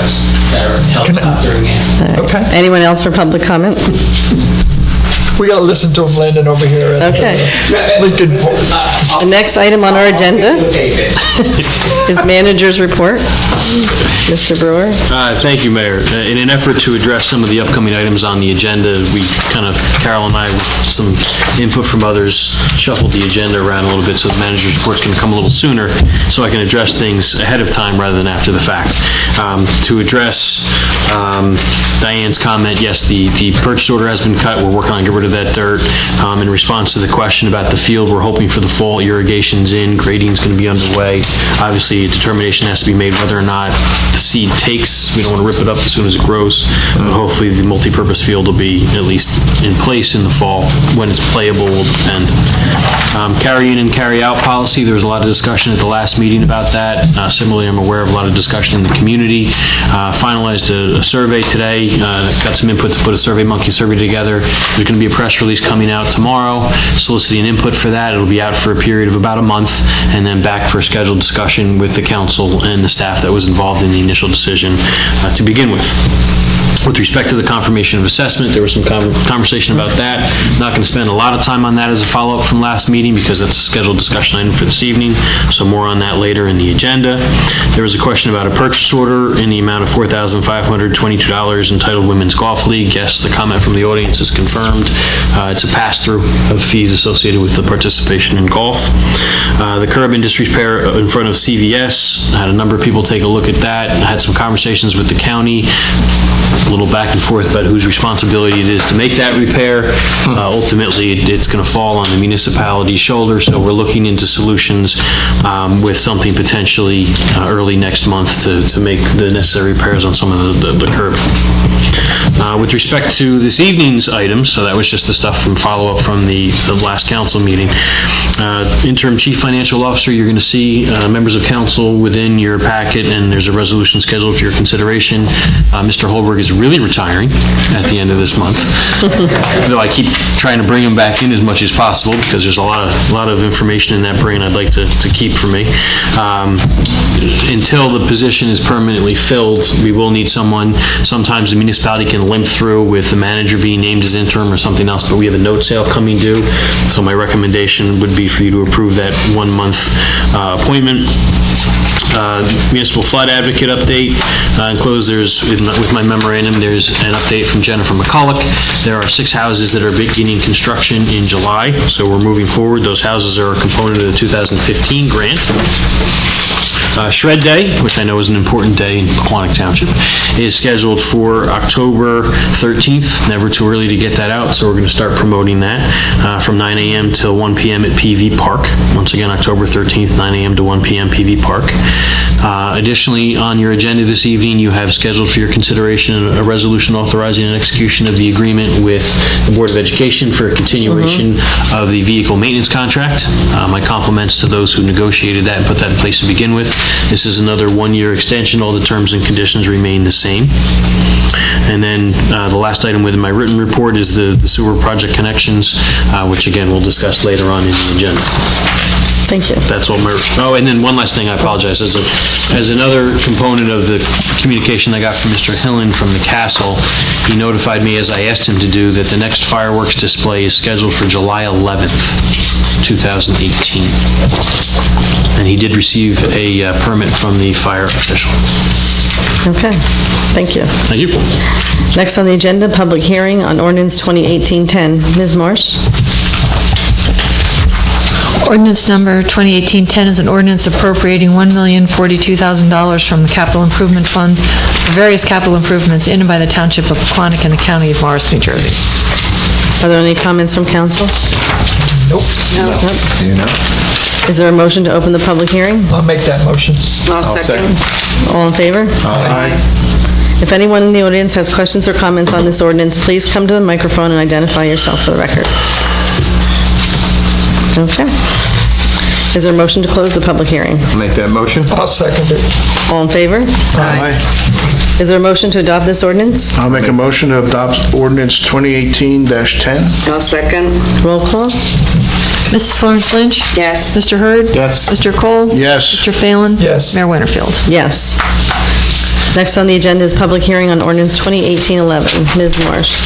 programs that are held up during it. Right. Okay. Anyone else for public comment? We got to listen to him landing over here. At, Okay. Lincoln. The next item on our agenda is manager's report. Mr. Brewer. Thank you, Mayor. In an effort to address some of the upcoming items on the agenda, Carol and I, with some input from others, shuffled the agenda around a little bit so the manager's report's going to come a little sooner so I can address things ahead of time rather than after the fact. To address Diane's comment, yes, the purchase order has been cut. We're working on getting rid of that dirt. In response to the question about the field, we're hoping for the fall. Irrigation's in, grading's going to be underway. Obviously, a determination has to be made whether or not the seed takes. We don't want to rip it up as soon as it grows, but hopefully the multi-purpose field will be at least in place in the fall. When it's playable will depend. Carry in and carry out policy, there was a lot of discussion at the last meeting about that. Similarly, I'm aware of a lot of discussion in the community. Finalized a survey today, got some input to put a SurveyMonkey survey together. There's going to be a press release coming out tomorrow, soliciting input for that. It'll be out for a period of about a month, and then back for a scheduled discussion with the council and the staff that was involved in the initial decision to begin with. With respect to the confirmation of assessment, there was some conversation about that. Not going to spend a lot of time on that as a follow-up from last meeting because that's a scheduled discussion item for this evening, so more on that later in the agenda. There was a question about a purchase order in the amount of $4,522 entitled Women's Golf League. Yes, the comment from the audience is confirmed. It's a pass-through of fees associated with the participation in golf. The curb and disrepair in front of CVS, I had a number of people take a look at that. I had some conversations with the county, a little back and forth about whose responsibility it is to make that repair. Ultimately, it's going to fall on the municipality's shoulder, so we're looking into solutions with something potentially early next month to make the necessary repairs on some of the curb. With respect to this evening's items, so that was just the stuff from follow-up from the last council meeting. Interim Chief Financial Officer, you're going to see members of council within your packet, and there's a resolution scheduled for your consideration. Mr. Holberg is really retiring at the end of this month. Though I keep trying to bring him back in as much as possible because there's a lot of information in that brain I'd like to keep for me. Until the position is permanently filled, we will need someone. Sometimes the municipality can limp through with the manager being named as interim or something else, but we have a note sale coming due, so my recommendation would be for you to approve that 1 month appointment. Municipal flood advocate update. Enclosed, with my memorandum, there's an update from Jennifer McCulloch. There are 6 houses that are beginning construction in July, so we're moving forward. Those houses are a component of the 2015 grant. Shred Day, which I know is an important day in Pequannock Township, is scheduled for October 13th. Never too early to get that out, so we're going to start promoting that from 9 a.m. till 1 p.m. at PV Park. Once again, October 13th, 9 a.m. to 1 p.m. PV Park. Additionally, on your agenda this evening, you have scheduled for your consideration a resolution authorizing an execution of the agreement with the Board of Education for a continuation of the vehicle maintenance contract. My compliments to those who negotiated that and put that in place to begin with. This is another 1-year extension. All the terms and conditions remain the same. And then the last item within my written report is the sewer project connections, which again we'll discuss later on in the agenda. Thank you. That's all my... Oh, and then one last thing, I apologize. As another component of the communication I got from Mr. Hillen from the castle, he notified me, as I asked him to do, that the next fireworks display is scheduled for July 11th, 2018. And he did receive a permit from the fire official. Okay, thank you. Thank you. Next on the agenda, public hearing on ordinance 2018-10. Ms. Marsh? Ordinance number 2018-10 is an ordinance appropriating $1,042,000 from the Capital Improvement Fund for various capital improvements in and by the Township of Pequannock and the County of Morris, New Jersey. Are there any comments from council? Nope. Is there a motion to open the public hearing? I'll make that motion. I'll second. All in favor? Aye. If anyone in the audience has questions or comments on this ordinance, please come to the microphone and identify yourself for the record. Okay. Is there a motion to close the public hearing? I'll make that motion. I'll second it. All in favor? Aye. Is there a motion to adopt this ordinance? I'll make a motion to adopt ordinance 2018-10. I'll second. Roll call? Mrs. Florence Lynch? Yes. Mr. Hurd? Yes. Mr. Cole? Yes. Mr. Phelan? Yes. Mayor Winterfield? Yes. Next on the agenda is public hearing on ordinance 2018-11. Ms. Marsh.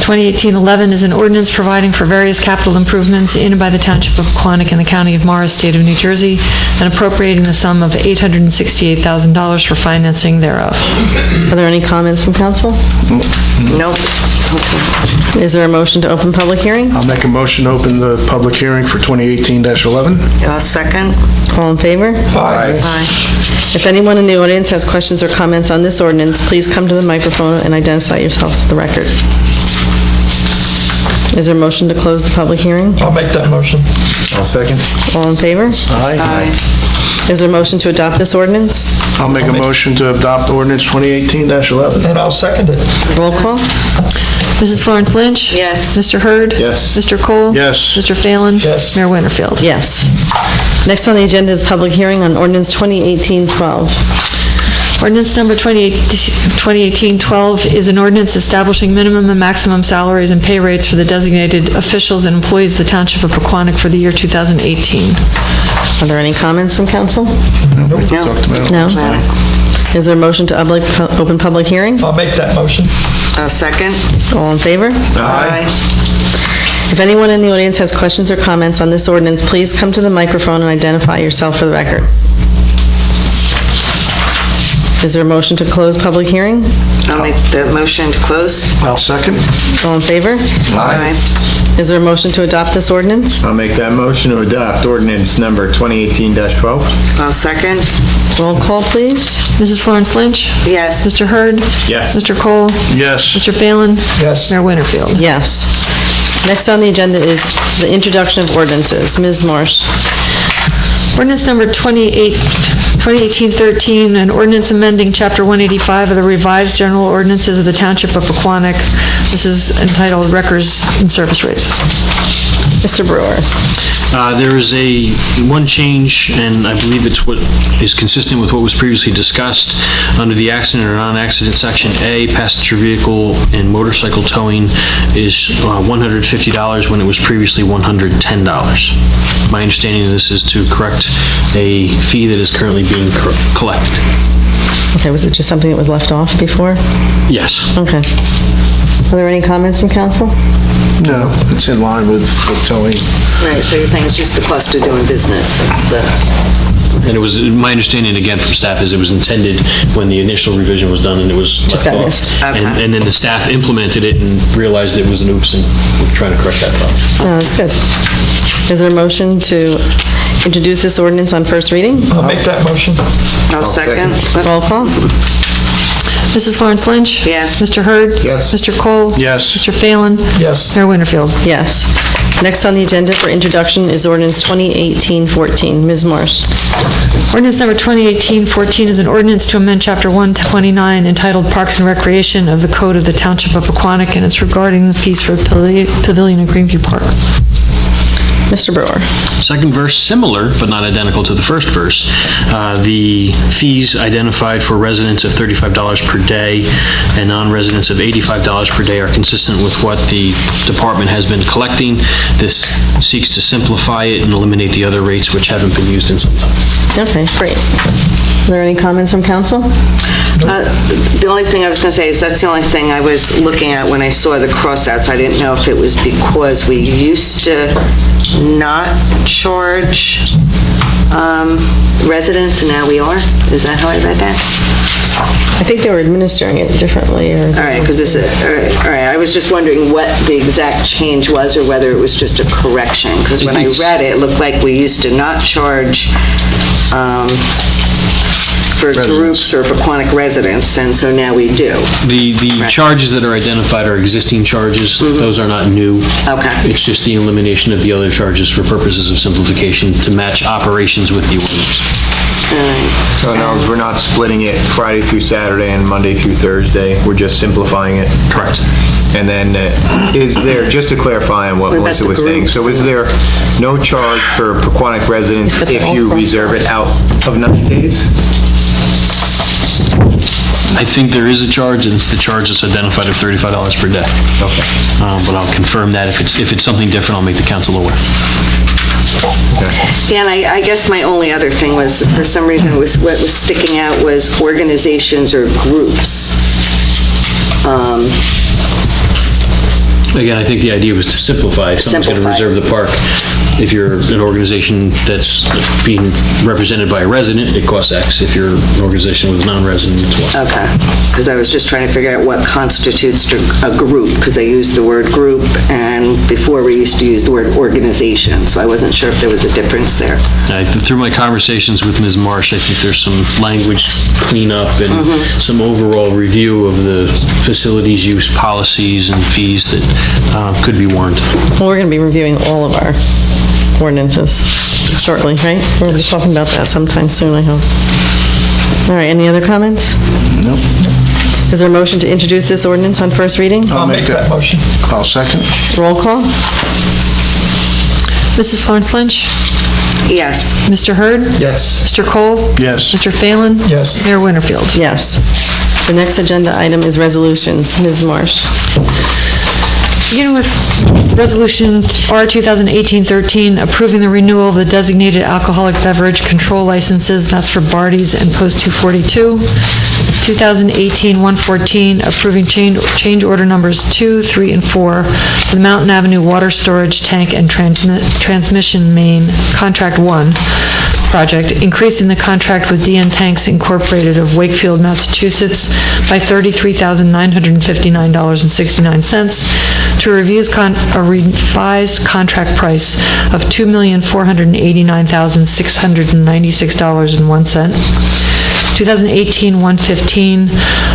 2018-11 is an ordinance providing for various capital improvements in and by the Township of Pequannock in the County of Morris, State of New Jersey, and appropriating the sum of $868,000 for financing thereof. Are there any comments from council? Nope. Is there a motion to open public hearing? I'll make a motion to open the public hearing for 2018-11. Second. All in favor? Aye. Aye. If anyone in the audience has questions or comments on this ordinance, please come to the microphone and identify yourselves for the record. Is there a motion to close the public hearing? I'll make that motion. I'll second. All in favor? Aye. Is there a motion to adopt this ordinance? I'll make a motion to adopt ordinance 2018-11. And I'll second it. Roll call? Mrs. Florence Lynch? Yes. Mr. Hurd? Yes. Mr. Cole? Yes. Mr. Phelan? Yes. Mayor Winterfield? Yes. Next on the agenda is public hearing on ordinance 2018-12. Ordinance number 2018-12 is an ordinance establishing minimum and maximum salaries and pay rates for the designated officials and employees of the Township of Pequannock for the year 2018. Are there any comments from council? Talked about it. No? Is there a motion to open public hearing? I'll make that motion. Second. All in favor? Aye. If anyone in the audience has questions or comments on this ordinance, please come to the microphone and identify yourself for the record. Is there a motion to close public hearing? I'll make the motion to close. I'll second. All in favor? Aye. Is there a motion to adopt this ordinance? I'll make that motion to adopt ordinance number 2018-12. I'll second. Roll call, please. Mrs. Florence Lynch? Yes. Mr. Hurd? Yes. Mr. Cole? Yes. Mr. Phelan? Yes. Mayor Winterfield? Yes. Next on the agenda is the introduction of ordinances. Ms. Marsh. Ordinance number 2018-13, an ordinance amending Chapter 185 of the revised general ordinances of the Township of Pequannock. This is entitled Records and Service Rates. Mr. Brewer. There is one change, and I believe it's what is consistent with what was previously discussed. Under the accident or non-accident section A, passenger vehicle and motorcycle towing is $150 when it was previously $110. My understanding of this is to correct a fee that is currently being collected. Okay, was it just something that was left off before? Yes. Okay. Are there any comments from council? No, it's in line with towing. Right, so you're saying it's just the cost of doing business. It's the... And it was, my understanding again from staff is it was intended when the initial revision was done and it was Just left got off. missed. Okay. And then the staff implemented it and realized it was an oops and we're trying to correct that problem. Oh, that's good. Is there a motion to introduce this ordinance on first reading? I'll make that motion. I'll second. Roll call? Mrs. Florence Lynch? Yes. Mr. Hurd? Yes. Mr. Cole? Yes. Mr. Phelan? Yes. Mayor Winterfield? Yes. Next on the agenda for introduction is ordinance 2018-14. Ms. Marsh. Ordinance number 2018-14 is an ordinance to amend Chapter 129 entitled Parks and Recreation of the Code of the Township of Pequannock, and it's regarding the fees for the Pavilion at Greenview Park. Mr. Brewer. Second verse, similar but not identical to the first verse. The fees identified for residents of $35 per day and non-residents of $85 per day are consistent with what the department has been collecting. This seeks to simplify it and eliminate the other rates which haven't been used in some time. Okay, great. Are there any comments from council? The only thing I was going to say is that's the only thing I was looking at when I saw the crossouts. I didn't know if it was because we used to not charge residents and now we are. Is that how I read that? I think they were administering it differently or... All right, because this is, all right, I was just wondering what the exact change was or whether it was just a correction. Because when I read it, it looked like we used to not charge for groups or Pequannock residents, and so now we do. The charges that are identified are existing charges. Those are not new. Okay. It's just the elimination of the other charges for purposes of simplification to match operations with the ordinance. So in other words, we're not splitting it Friday through Saturday and Monday through Thursday. We're just simplifying it. Correct. And then is there, just to clarify on what What about Melissa the was saying, so groups? is there no charge for Pequannock residents if you reserve it out of 90 days? I think there is a charge, and it's the charge that's identified of $35 per day. Okay. But I'll confirm that. If it's something different, I'll make the council aware. Yeah, and I guess my only other thing was, for some reason, what was sticking out was organizations or groups. Again, I think the idea was to simplify. If someone's going to reserve the park, if you're an organization that's being represented by a resident, it costs X. If you're an organization with a non-resident, it's Y. Okay, because I was just trying to figure out what constitutes a group, because they used the word group, and before we used to use the word organization, so I wasn't sure if there was a difference there. Through my conversations with Ms. Marsh, I think there's some language cleanup and some overall review of the facilities use policies and fees that could be warranted. Well, we're going to be reviewing all of our ordinances shortly, right? We're going to be talking about that sometime soon, I hope. All right, any other comments? Nope. Is there a motion to introduce this ordinance on first reading? I'll make that motion. I'll second. Roll call? Mrs. Florence Lynch? Yes. Mr. Hurd? Yes. Mr. Cole? Yes. Mr. Phelan? Yes. Mayor Winterfield? Yes. The next agenda item is resolutions. Ms. Marsh? Beginning with Resolution R 2018-13, approving the renewal of the designated alcoholic beverage control licenses, that's for Barty's and Post 242. 2018-114, approving change order numbers 2, 3, and 4 for the Mountain Avenue Water Storage Tank and Transmission Main Contract 1 project, increasing the contract with DN Tanks Incorporated of Wakefield, Massachusetts by $33,959.69 to a revised contract price of $2,489,696.01. 2018-115,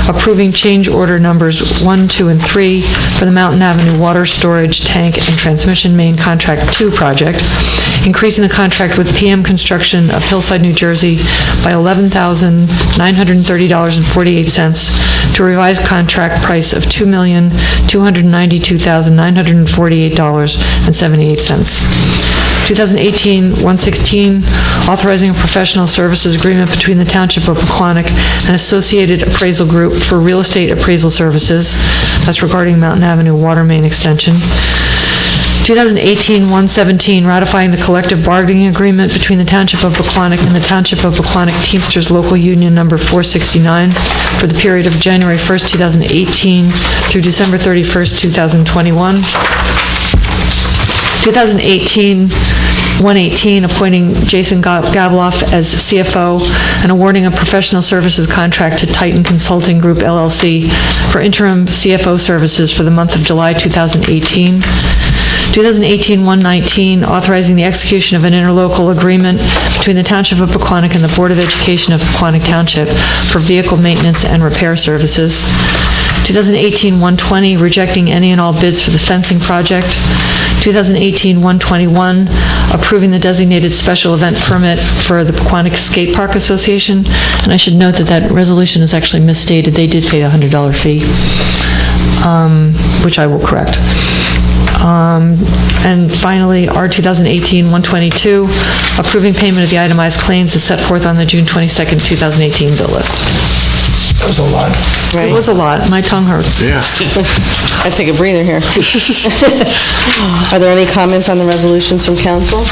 approving change order numbers 1, 2, and 3 for the Mountain Avenue Water Storage Tank and Transmission Main Contract 2 project, increasing the contract with PM Construction of Hillside, New Jersey by $11,930.48 to a revised contract price of $2,292,948.78. 2018-116, authorizing a professional services agreement between the Township of Pequannock and Associated Appraisal Group for real estate appraisal services. That's regarding Mountain Avenue Water Main Extension. 2018-117, ratifying the collective bargaining agreement between the Township of Pequannock and the Township of Pequannock Teamsters Local Union Number 469 for the period of January 1st, 2018 through December 31st, 2021. 2018-118, appointing Jason Gabeloff as CFO and awarding a professional services contract to Titan Consulting Group LLC for interim CFO services for the month of July 2018. 2018-119, authorizing the execution of an interlocal agreement between the Township of Pequannock and the Board of Education of Pequannock Township for vehicle maintenance and repair services. 2018-120, rejecting any and all bids for the fencing project. 2018-121, approving the designated special event permit for the Pequannock Skate Park Association. And I should note that that resolution is actually misstated. They did pay a $100 fee, which I will correct. And finally, R 2018-122, approving payment of the itemized claims as set forth on the June 22nd, 2018 bill list. That was a lot. It was a lot. My tongue hurts. Yeah. I take a breather here. Are there any comments on the resolutions from council?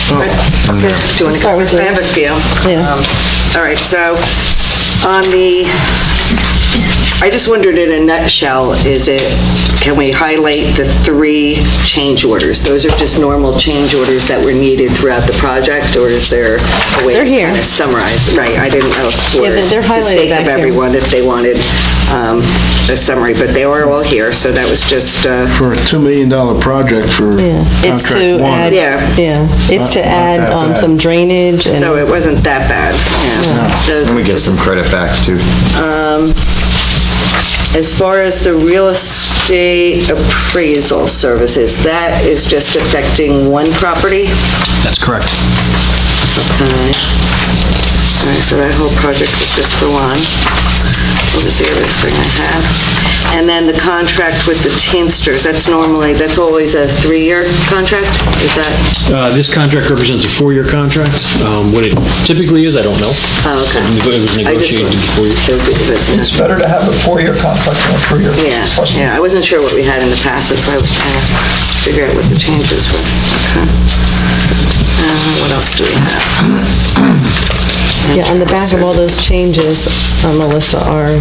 Do you want to Start go with first? I you. have a few. Yeah. All right, so on the, I just wondered in a nutshell, can we highlight the 3 change orders? Those are just normal change orders that were needed throughout the project, or is there a way They're to here. kind of summarize? Right, I didn't know for Yeah, they're the highlighted sake back of here. everyone if they wanted a summary, but they were all here, so that was just, For a $2 million project for Yeah. It's to contract 1. add, Yeah. It's to Not add that bad. some drainage and... so it wasn't that bad. Yeah. Those Let were me get some credit backs too. As far as the real estate appraisal services, that is just affecting one property? That's correct. All right, so that whole project is just for one. What was the other thing I had? And then the contract with the Teamsters, that's always a 3-year contract? Is that? This contract represents a 4-year contract. What it typically is, I don't know. Oh, okay. It was negotiated before you. It's better to have a 4-year contract than a 3-year. Yeah, I wasn't sure what we had in the past, that's why I was trying to figure out what the changes were. Okay. What else do we have? Yeah, on the back of all those changes, Melissa, are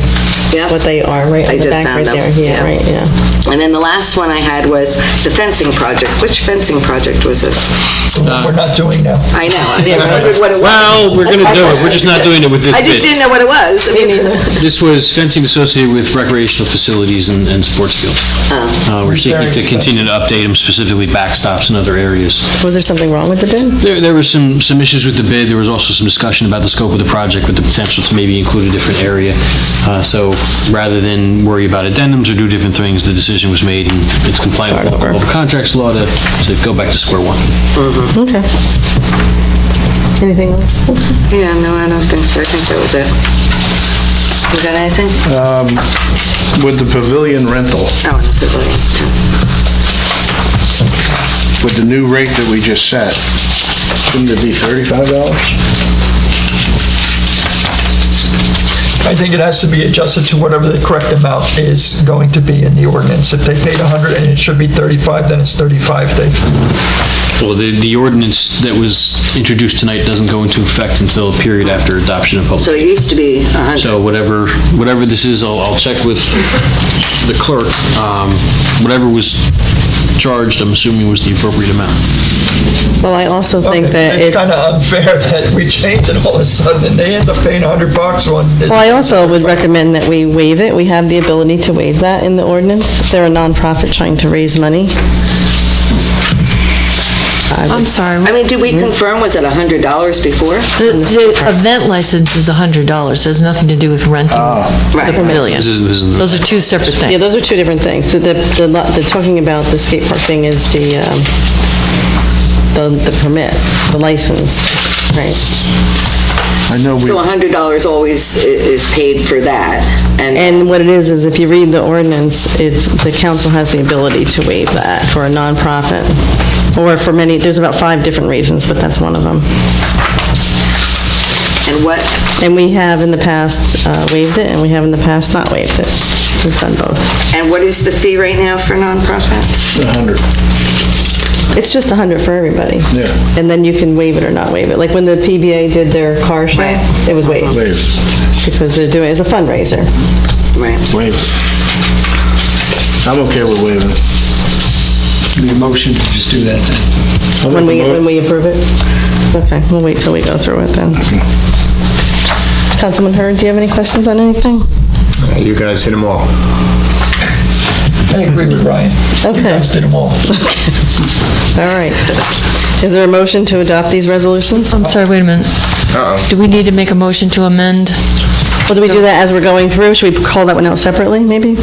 what they are, right? I On the just back found right them. there. Yeah, right, yeah. And then the last one I had was the fencing project. Which fencing project was this? We're not doing now. I know, I just wondered what it was. Well, we're going to do it. We're just not doing it with this I just bid. didn't know what it was. I mean, This was fencing associated with recreational facilities and sports fields. We're seeking to continue to update them, specifically backstops and other areas. Was there something wrong with the bid? There were some issues with the bid. There was also some discussion about the scope of the project with the potential to maybe include a different area. So rather than worry about addendums or do different things, the decision was made and it's compliant with local contracts law to go back to square one. Okay. Anything else? yeah, no, I don't think so. I think that was it. You got anything? With the pavilion rental, Oh, and the pavilion. with the new rate that we just set, shouldn't it be $35? I think it has to be adjusted to whatever the correct amount is going to be in the ordinance. If they paid 100 and it should be 35, then it's 35, Dave. Well, the ordinance that was introduced tonight doesn't go into effect until a period after adoption of public. So it used to be 100. So whatever this is, I'll check with the clerk. Whatever was charged, I'm assuming was the appropriate amount. Well, I also think Okay, that it's kind of unfair that we change it all of a sudden and they end up paying $100 on it. Well, I also would recommend that we waive it. We have the ability to waive that in the ordinance. If they're a nonprofit trying to raise money. I'm sorry. I mean, did we confirm, was it $100 before? The event license is $100. It has nothing to do with renting Right. the pavilion. This isn't- Those are two separate Yeah, things. those are two different things. The talking about the skate park thing is the permit, the license, right? I know we, So $100 always is paid for that. And what it is if you read the ordinance, the council has the ability to waive that for a nonprofit. Or for many, there's about 5 different reasons, but that's one of them. And what, And we have in the past waived it, and we have in the past not waived it. We've done both. and what is the fee right now for nonprofit? 100. It's just 100 for everybody. Yeah. And then you can waive it or not waive it. Like when the PBA did their car show, Right. it was waived. Waive. Because they're doing it as a fundraiser. Right. Waive. I'm okay with waiving. Need a motion to just do that then. When we approve it? Okay, we'll wait till we go through it then. Councilman Hurd, do you have any questions on anything? You guys hit them all. I agree with Ryan. You Okay. guys did them all. All right. Is there a motion to adopt these resolutions? I'm sorry, wait a minute. Do we need to make a motion to amend? Well, do we do that as we're going through? Should we call that one out separately, maybe?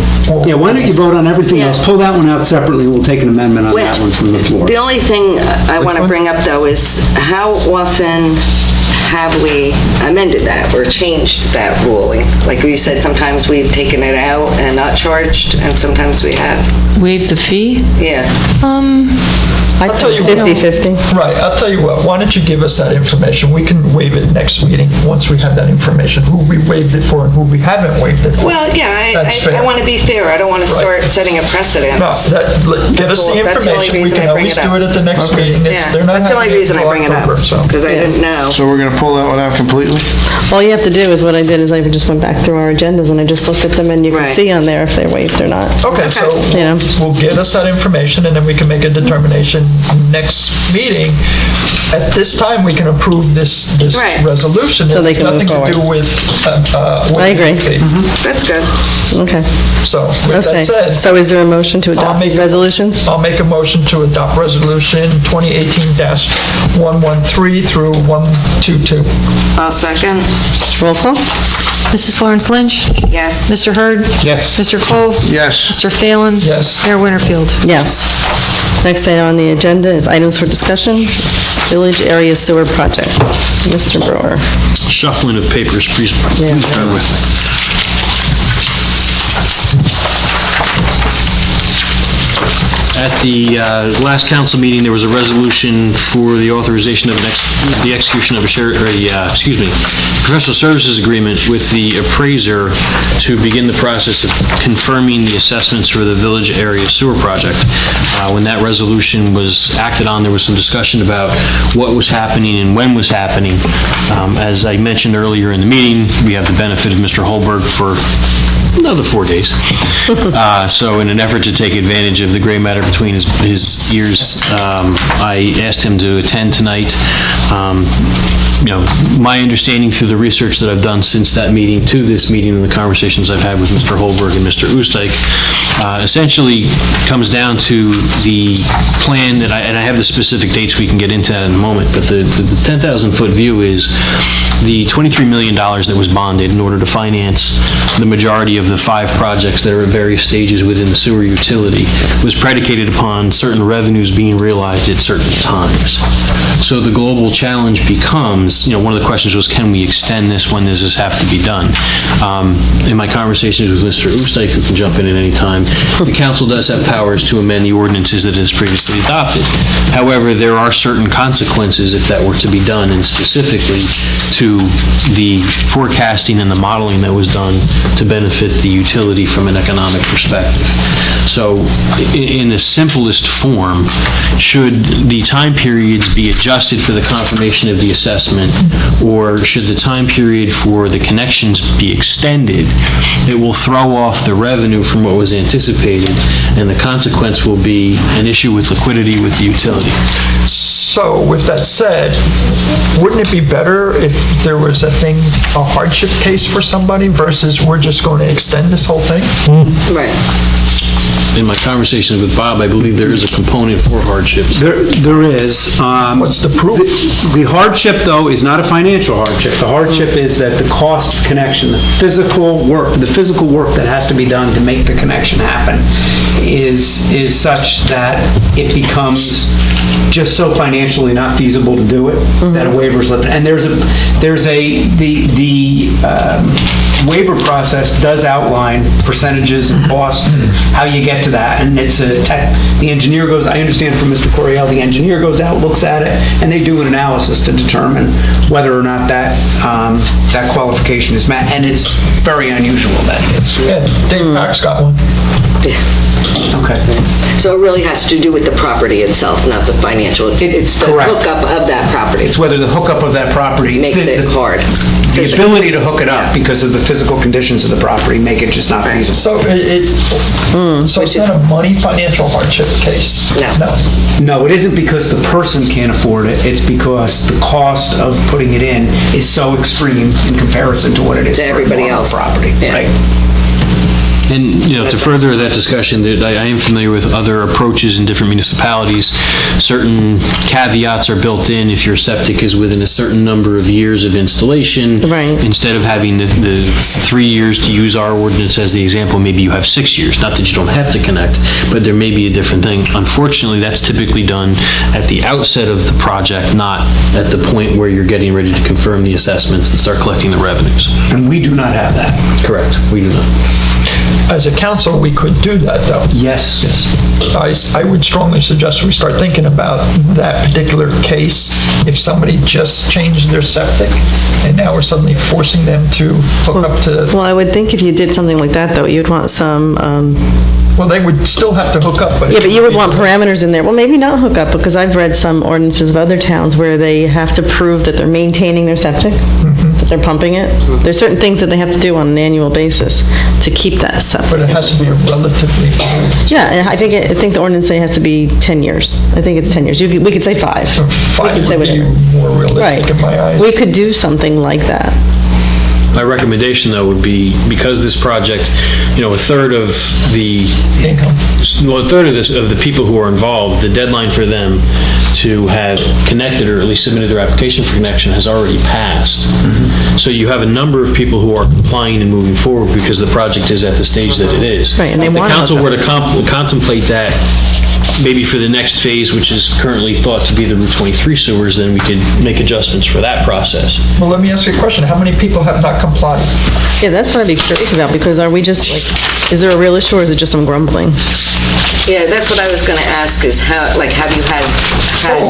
Yeah, why don't you vote on everything else? Yeah. Pull that one out separately, we'll take an amendment on that one from the floor. The only thing I want to bring up, though, is how often have we amended that or changed that ruling? Like you said, sometimes we've taken it out and not charged, and sometimes we have. Waive the fee? Yeah. I tell you think what. 50/50. Right, I'll tell you what, why don't you give us that information? We can waive it next meeting, once we have that information, who we waived it for and who we haven't waived it for. Well, yeah, That's I fair. want to be fair. I don't want to start setting a precedent. No, get us the That's the only information, we reason can I bring always it do up. it at the next meeting. Yeah, They're not that's the only having it reason I until bring it up, October, so. because I didn't know. So we're gonna pull that one out completely? All you have to do is, what I did is I just went back through our agendas and I just looked at them and you can Right. see on there if they're waived or not. Okay, so Yeah. we'll get us that information and then we can make a determination next meeting. At this time, we can approve this Right. resolution. So they It's can move nothing to forward. do with. I agree. That's good. Okay. So with Okay. that said. So is there a motion to I'll adopt make these a- resolutions? I'll make a motion to adopt resolution 2018-113 through 122. I'll second. Roll call? Mrs. Florence Lynch? Yes. Mr. Hurd? Yes. Mr. Cole? Yes. Mr. Phelan? Yes. Mayor Winterfield? Yes. Next item on the agenda is items for discussion, Village Area Sewer Project. Mr. Brewer. Shuffling of papers, please bear with me. At the last council meeting, there was a resolution for the authorization of the execution of a professional services agreement with the appraiser to begin the process of confirming the assessments for the village area sewer project. When that resolution was acted on, there was some discussion about what was happening and when was happening. As I mentioned earlier in the meeting, we have the benefit of Mr. Holberg for another 4 days. So in an effort to take advantage of the gray matter between his ears, I asked him to attend tonight. My understanding through the research that I've done since that meeting to this meeting and the conversations I've had with Mr. Holberg and Mr. Oostdijk, essentially comes down to the plan that and I have the specific dates we can get into that in a moment, but the 10,000-foot view is the $23 million that was bonded in order to finance the majority of the 5 projects that are at various stages within the sewer utility was predicated upon certain revenues being realized at certain times. So the global challenge becomes, one of the questions was, can we extend this? When does this have to be done? In my conversations with Mr. Oostdijk, who can jump in at any time, the council does have powers to amend the ordinances that it has previously adopted. However, there are certain consequences if that were to be done, and specifically to the forecasting and the modeling that was done to benefit the utility from an economic perspective. So in the simplest form, should the time periods be adjusted for the confirmation of the assessment, or should the time period for the connections be extended, it will throw off the revenue from what was anticipated, and the consequence will be an issue with liquidity with the utility. So, with that said, wouldn't it be better if there was a hardship case for somebody versus we're just going to extend this whole thing? Right. In my conversations with Bob, I believe there is a component for hardships. There is. What's the proof? The hardship, though, is not a financial hardship. The hardship is that the cost of connection, the physical work that has to be done to make the connection happen is such that it becomes just so financially not feasible to do it that a waiver is lifted. And the waiver process does outline percentages and costs, how you get to that, and it's the engineer goes, I understand from Mr. Coriel, the engineer goes out, looks at it, and they do an analysis to determine whether or not that qualification is met, and it's very unusual that it is. Yeah, Dave Pack's got one. Okay. So it really has to do with the property itself, not the financial. It's the Correct. hookup of that property. It's whether the hookup of that property Makes it hard. The ability to hook it up because of the physical conditions of the property make it just not feasible. So it's not a financial hardship case? No. No, it isn't because the person can't afford it. It's because the cost of putting it in is so extreme in comparison to what it is To everybody for a normal else. property. Yeah. Right. And, to further that discussion, I am familiar with other approaches in different municipalities. Certain caveats are built in if your septic is within a certain number of years of installation. Right. Instead of having the 3 years, to use our ordinance as the example, maybe you have 6 years. Not that you don't have to connect, but there may be a different thing. Unfortunately, that's typically done at the outset of the project, not at the point where you're getting ready to confirm the assessments and start collecting the revenues. And we do not have that. Correct. We do not. As a council, we could do that, though. Yes. I would strongly suggest we start thinking about that particular case. If somebody just changed their septic, and now we're suddenly forcing them to hook up to... Well, I would think if you did something like that, though, you'd want some, Well, they would still have to hook up, but... yeah, but you would want parameters in there. Well, maybe not hook up, because I've read some ordinances of other towns where they have to prove that they're maintaining their septic, that they're pumping it. There's certain things that they have to do on an annual basis to keep that septic. But it has to be a relatively... Yeah, and I think the ordinance say it has to be 10 years. I think it's 10 years. We could say 5. We Five could say would be whatever. more realistic in my eyes. We could do something like that. My recommendation, though, would be, because this project, a third of the Income. well, a third of the people who are involved, the deadline for them to have connected or at least submitted their application for connection has already passed. So you have a number of people who are complying and moving forward because the project is at the stage that it is. Right, and they If the want to council hook were to contemplate that maybe for the next phase, which is currently thought to be the Route 23 sewers, then we could make adjustments for that process. Well, let me ask you a question. How many people have not complied? Yeah, that's what I'd be curious about, because are we just like, is there a real issue or is it just some grumbling? Yeah, that's what I was going to ask, is how, like, have you had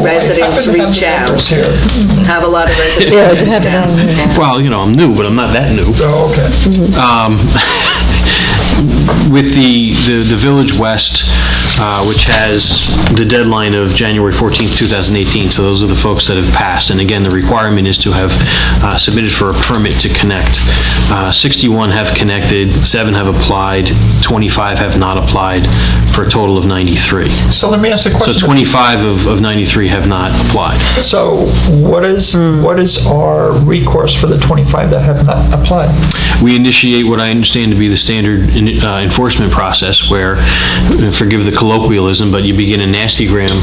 residents reach out? Have a lot of residents Yeah, reach have it out? on, yeah. Well, I'm new, but I'm not that new. Oh, okay. With the Village West, which has the deadline of January 14th, 2018, so those are the folks that have passed. And again, the requirement is to have submitted for a permit to connect. 61 have connected, 7 have applied, 25 have not applied, for a total of 93. So let me ask you a question. So 25 of 93 have not applied. So what is our recourse for the 25 that have not applied? We initiate what I understand to be the standard enforcement process where, forgive the colloquialism, but you begin a nastygram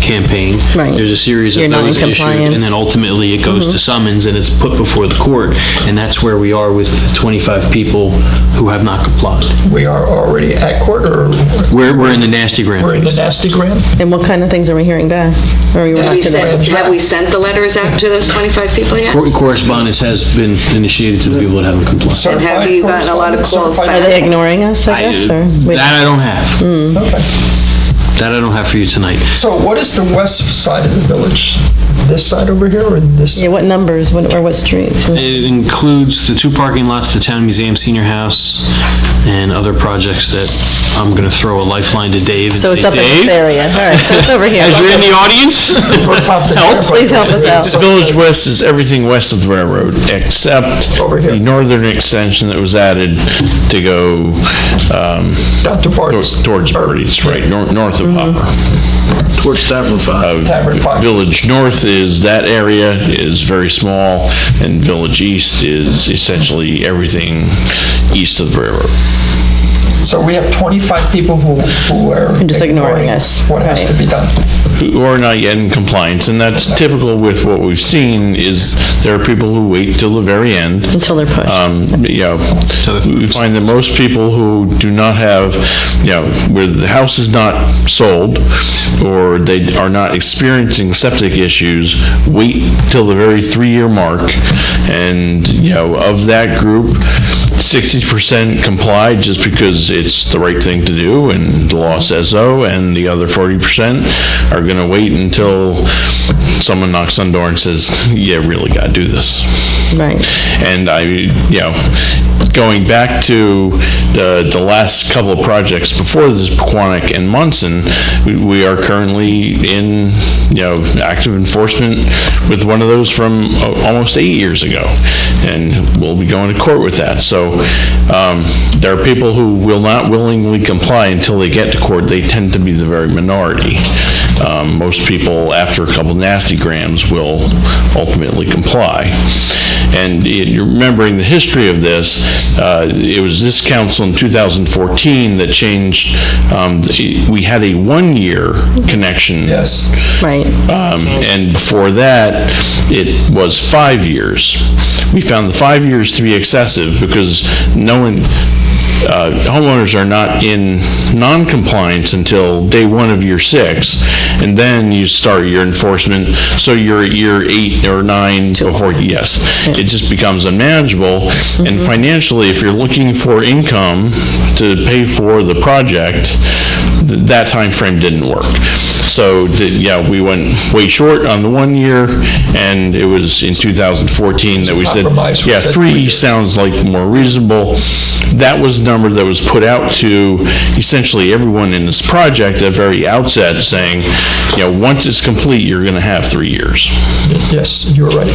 campaign. Right. There's a series of Your notice issued, non-compliance. and then ultimately it goes to summons and it's put before the court. And that's where we are with 25 people who have not complied. We are already at court, or We're in the nastygram we're in the phase. nasty gram? And what kind of things are we hearing back? Or are you not to that? Have we sent the letters out to those 25 people yet? Correspondence has been initiated to the people that haven't complied. And have you gotten a lot of calls Are back? they ignoring us, I guess? or we- That I don't have. Okay. That I don't have for you tonight. So what is the west side of the village? This side over here, or this? Yeah, what numbers, or what streets? It includes the 2 parking lots, the Town Museum Senior House, and other projects that I'm going to throw a lifeline to Dave and So it's say, up in this Dave, area. All right, so it's over here. as you're in the audience, Help. Please help us out. Village West is everything west of the railroad, except Over here. the northern extension that was added to go Down to Bart's. towards Birdie's, right, north of Hopper. Towards Tavern 5. Tavern 5. Village North is, that area is very small, and Village East is essentially everything east of the railroad. So we have 25 people who are Just ignoring us. what has to be done. Who are not yet in compliance, and that's typical with what we've seen, is there are people who wait till the very end. Until they're pushed. We find that most people who do not have, where the house is not sold, or they are not experiencing septic issues, wait till the very 3-year mark, and, of that group, 60% comply just because it's the right thing to do and the law says so, and the other 40% are going to wait until someone knocks on the door and says, yeah, really got to do this. Right. And going back to the last couple of projects before this, Pequannock and Munson, we are currently in, active enforcement with one of those from almost 8 years ago. And we'll be going to court with that. So there are people who will not willingly comply until they get to court. They tend to be the very minority. Most people, after a couple nasty grams, will ultimately comply. And remembering the history of this, it was this council in 2014 that changed, we had a 1-year connection. Yes. Right. And before that, it was 5 years. We found the 5 years to be excessive because homeowners are not in non-compliance until day 1 of year 6, and then you start your enforcement, so you're at year 8 or 9 before, yes. It just becomes unmanageable, and financially, if you're looking for income to pay for the project, that time frame didn't work. So, we went way short on the 1 year, and it was in 2014 that we said, Compromise, we said 3 years. sounds like more reasonable. That was the number that was put out to essentially everyone in this project at the very outset, saying, once it's complete, you're going to have 3 years. Yes, you're right.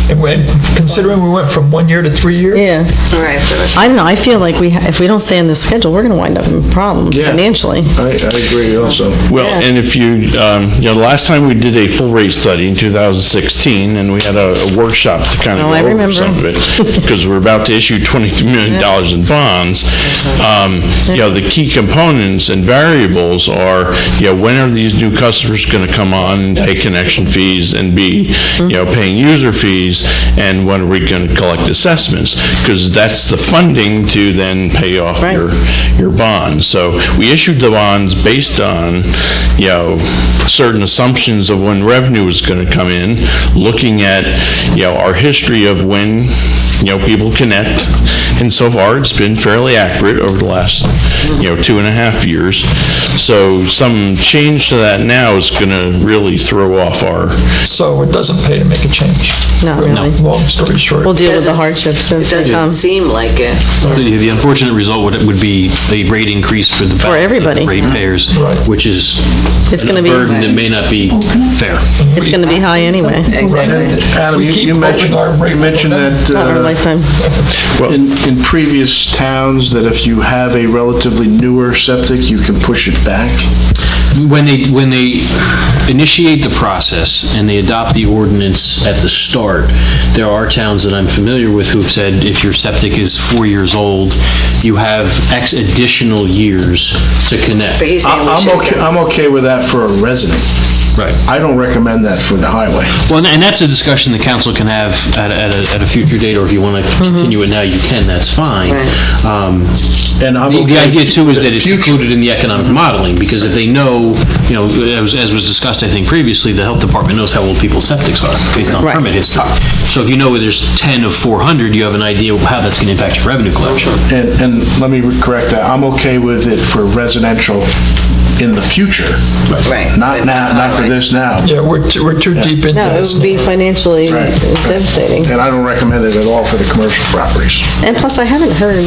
And considering we went from 1 year to 3 years? Yeah. All right. I don't know, I feel like if we don't stay on this schedule, we're going to wind up in problems Yeah. financially. I agree also. Well, Yeah. and if you, the last time we did a full rate study in 2016, and we had a workshop to kind of Oh, go I over remember. some of it, because we're about to issue $23 million in bonds. The key components and variables are, when are these new customers going to come on and pay connection fees and be, paying user fees? fees, and when are we going to collect assessments? Because that's the funding to then pay off Right. your bonds. So we issued the bonds based on, certain assumptions of when revenue was going to come in, looking at, our history of when, people connect. And so far, it's been fairly accurate over the last, 2.5 years. So some change to that now is going to really throw off our... So it doesn't pay to make a change. Not really. Long story short. We'll deal with the hardships It as they doesn't come. seem like it. The unfortunate result would be a rate increase for the balance of the everybody. ratepayers, Right. which is It's a gonna be- burden that may not be fair. It's going to be high anyway. Exactly. Adam, We keep you mentioned hoping our rate will that Not our lifetime. in previous towns, that if you have a relatively newer septic, you can push it back. When they initiate the process and they adopt the ordinance at the start, there are towns that I'm familiar with who've said if your septic is 4 years old, you have X additional years to connect. But he's saying we should go. I'm okay with that for a resident. Right. I don't recommend that for the highway. Well, and that's a discussion the council can have at a future date, or if you want to continue it now, you can, that's fine. Right. And I'm The okay idea too is for the that it's future. included in the economic modeling, because if they know, as was discussed, I think previously, the health department knows how old people's septics are based on Right. permit history. So if you know there's 10 of 400, you have an idea of how that's going to impact your revenue collection. And let me correct that. I'm okay with it for residential in the future. Right. Not now, not for this now. Yeah, we're too deep into No, it this. would be financially Right. devastating. And I don't recommend it at all for the commercial properties. And plus, I haven't heard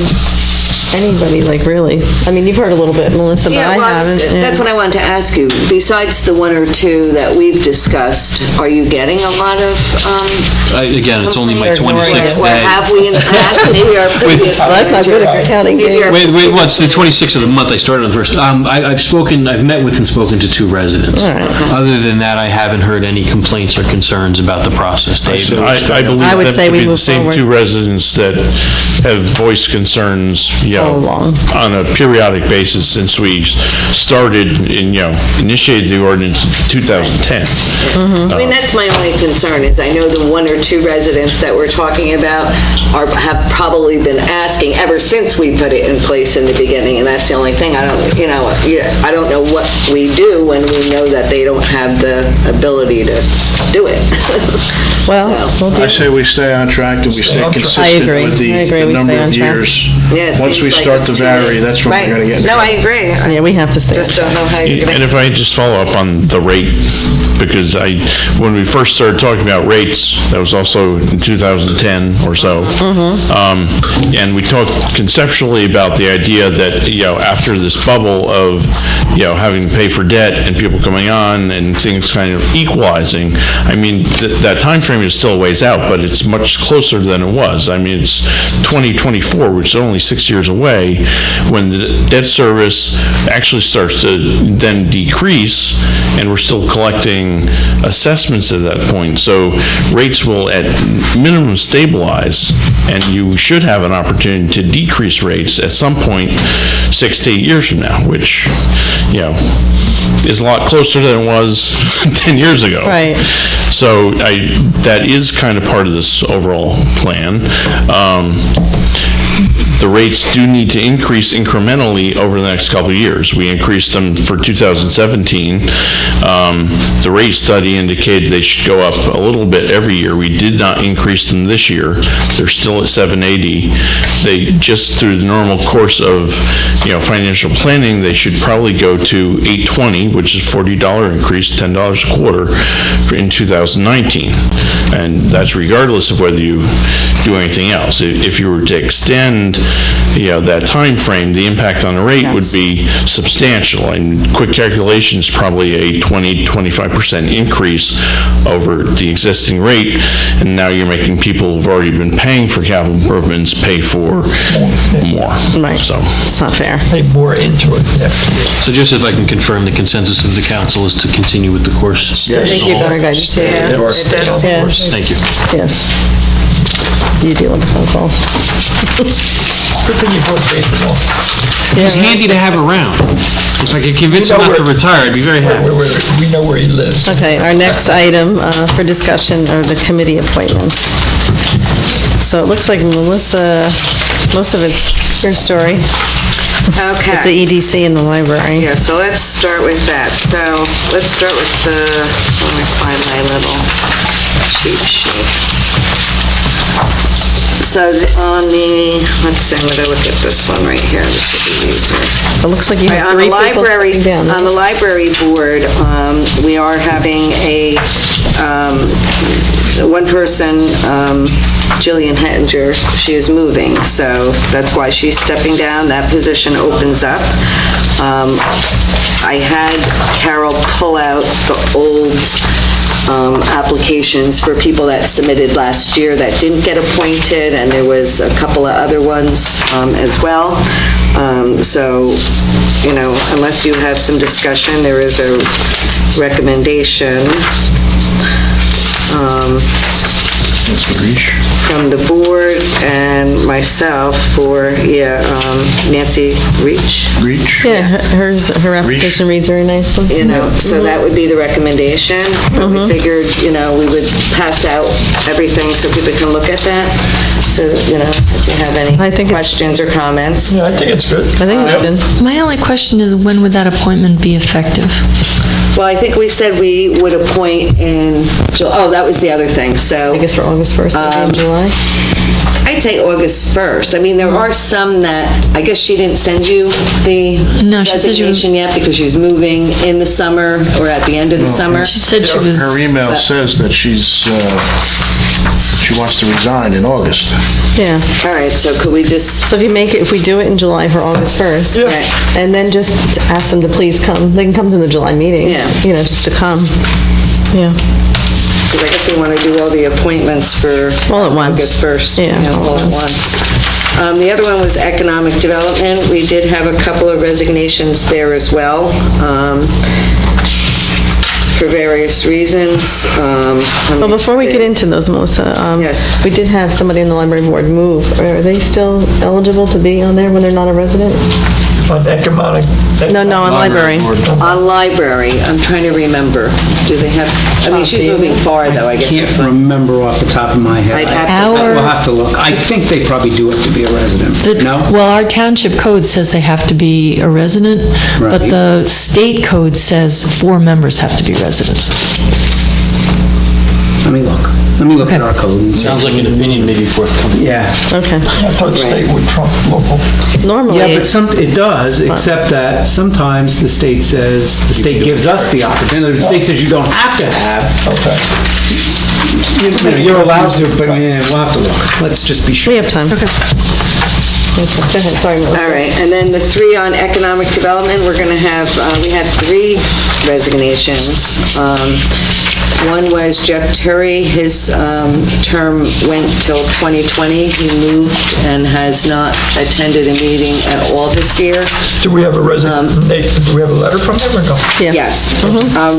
anybody, really. I mean, you've heard a little bit, Melissa, but Yeah, I well, haven't. that's what I wanted to ask you. Besides the one or two that we've discussed, are you getting a lot of, Again, it's only my There's more, 26th or day. have we in the past, maybe our previous Well, that's not good if you're counting Maybe days. our- Wait, well, it's the 26th of the month, I started on the first. I've met with and spoken to 2 residents. Other than that, I haven't heard any complaints or concerns about the process, Dave. I believe I would them say to we be the move same forward. 2 residents that have voiced concerns, All along. on a periodic basis since we started and, initiated the ordinance in 2010. I mean, that's my only concern, is I know the 1 or 2 residents that we're talking about have probably been asking ever since we put it in place in the beginning, and that's the only thing. I don't know what we do when we know that they don't have the ability to do it. Well, So- we'll do I say we stay on track and we stay on track. I consistent agree. with I agree. the We number stay on of track. years. Yeah, it Once we seems like start it's to too vary, late. that's when Right. we're going to get in No, I trouble. agree. Yeah, we have to stay. Just don't know how you're And going if I just follow up on the rate, because when we first started talking about rates, that was also in 2010 or so. And we talked conceptually about the idea that, after this bubble of, having to pay for debt and people coming on and things kind of equalizing, I mean, that timeframe is still a ways out, but it's much closer than it was. I mean, it's 2024, which is only 6 years away, when the debt service actually starts to then decrease, and we're still collecting assessments at that point. So rates will at minimum stabilize, and you should have an opportunity to decrease rates at some point 6 to 8 years from now, which, is a lot closer than it was 10 years ago. Right. So that is kind of part of this overall plan. The rates do need to increase incrementally over the next couple of years. We increased them for 2017. The rate study indicated they should go up a little bit every year. We did not increase them this year. They're still at 780. They just, through the normal course of, financial planning, they should probably go to 820, which is $40 increase, $10 a quarter in 2019. And that's regardless of whether you do anything else. If you were to extend, that time frame, the impact on the rate would be substantial. And quick calculations, probably a 20-25% increase over the existing rate. And now you're making people who've already been paying for capital improvements pay for more. Right. So It's not fair. Pay more into it, yeah. So just if I can confirm, the consensus of the council is to continue with the course. Thank you, Dr. Guidance. Yeah, it does. Yeah. Thank you. Yes. You deal with the phone calls. Good thing you brought David along. He's handy to have around. If I could convince him not to retire, I'd be very happy. We know where he lives. Okay, our next item for discussion are the committee appointments. So it looks like Melissa, most of it's her story. Okay. It's the EDC in the library. Yeah, so let's start with that. So let's start with let me find my little cheat sheet. So on let's see, I'm gonna look at this one right here. This would be easier. It looks like you Right, have on three the people library, stepping down. on the library board, we are having one person, Jillian Hettinger, she is moving, so that's why she's stepping down. That position opens up. I had Carol pull out the old applications for people that submitted last year that didn't get appointed, and there was a couple of other ones as well. So, unless you have some discussion, there is a recommendation from the board and myself for, Nancy Reach. Yeah, her application reads very nicely. So that would be the recommendation. We figured, we would pass out everything so people can look at that. So, if you have any questions or comments. Yeah, I think it's good. I think it's good. My only question is, when would that appointment be effective? Well, I think we said we would appoint in, that was the other thing, so. I guess for August 1st, maybe in July? I'd say August 1st. I mean, there are some that, I guess she didn't send you the No, she said she was- resignation yet because she's moving in the summer or at the end of the summer. She said she was... Her email says that she wants to resign in August. Yeah. All right, so could we just, So if we do it in July for August 1st, Right. and then just to ask them to please come, they can come to the July meeting. Yeah. Just to come. Yeah. because I guess we want to do all the appointments for All at once. August 1st. Yeah, all at once. The other one was economic development. We did have a couple of resignations there as well, for various reasons. Well, before we get into those, Melissa, Yes. we did have somebody in the library board move. Are they still eligible to be on there when they're not a resident? On economic... No, on library. On library, I'm trying to remember. Do they have, she's moving far though, I guess. Can't that's what- remember off the top of my head. I'd have to- We'll have to look. I think they probably do have to be a resident. No? Well, our township code says they have to be a resident, but Right. the state code says 4 members have to be residents. Let me look. Let me look at Okay. our code. and see. Sounds like an opinion maybe forthcoming. Yeah. Okay. I thought state would trump local. Normally, Yeah, but it does, except that sometimes the state gives us the opportunity. The state says you don't have to have. Okay. You're allowed to, but yeah, we'll have to look. Let's just be sure. we have time. Okay. Go ahead, sorry, Melissa. All right, and then the 3 on economic development, we're going to have, we had 3 resignations. One was Jeff Terry. His term went till 2020. He moved and has not attended a meeting at all this year. Do we have a do we have a letter from him or no? Yeah. Yes.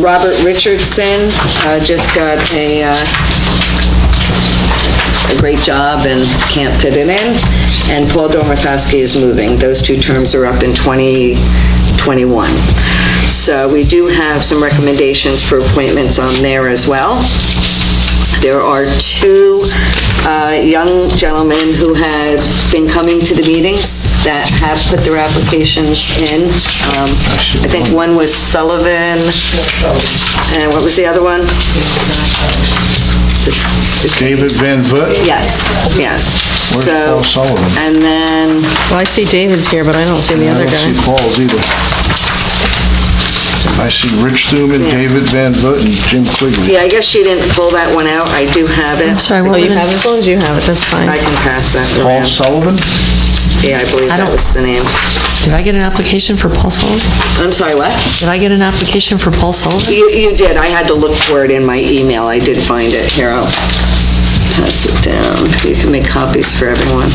Robert Richardson just got a great job and can't fit it in. And Paul Domarthowski is moving. Those 2 terms are up in 2021. So we do have some recommendations for appointments on there as well. There are 2 young gentlemen who had been coming to the meetings that have put their applications in. I think one was Sullivan, and what was the other one? David Van Voot? Yes. Where's So, Paul Sullivan? and then, Well, I see David's here, but I don't see the I other don't guy. see Paul's either. I see Rich Thuman, David Van Voot, and Jim Quigley. yeah, I guess she didn't pull that one out. I do have it. I'm sorry, Oh, what you was have it? it? As long as you have it, that's fine. I can pass that Paul around. Sullivan? Yeah, I believe I that don't- was the name. Did I get an application for Paul Sullivan? I'm sorry, what? Did I get an application for Paul Sullivan? You did. I had to look for it in my email. I did find it. Here, I'll pass it down. You can make copies for everyone.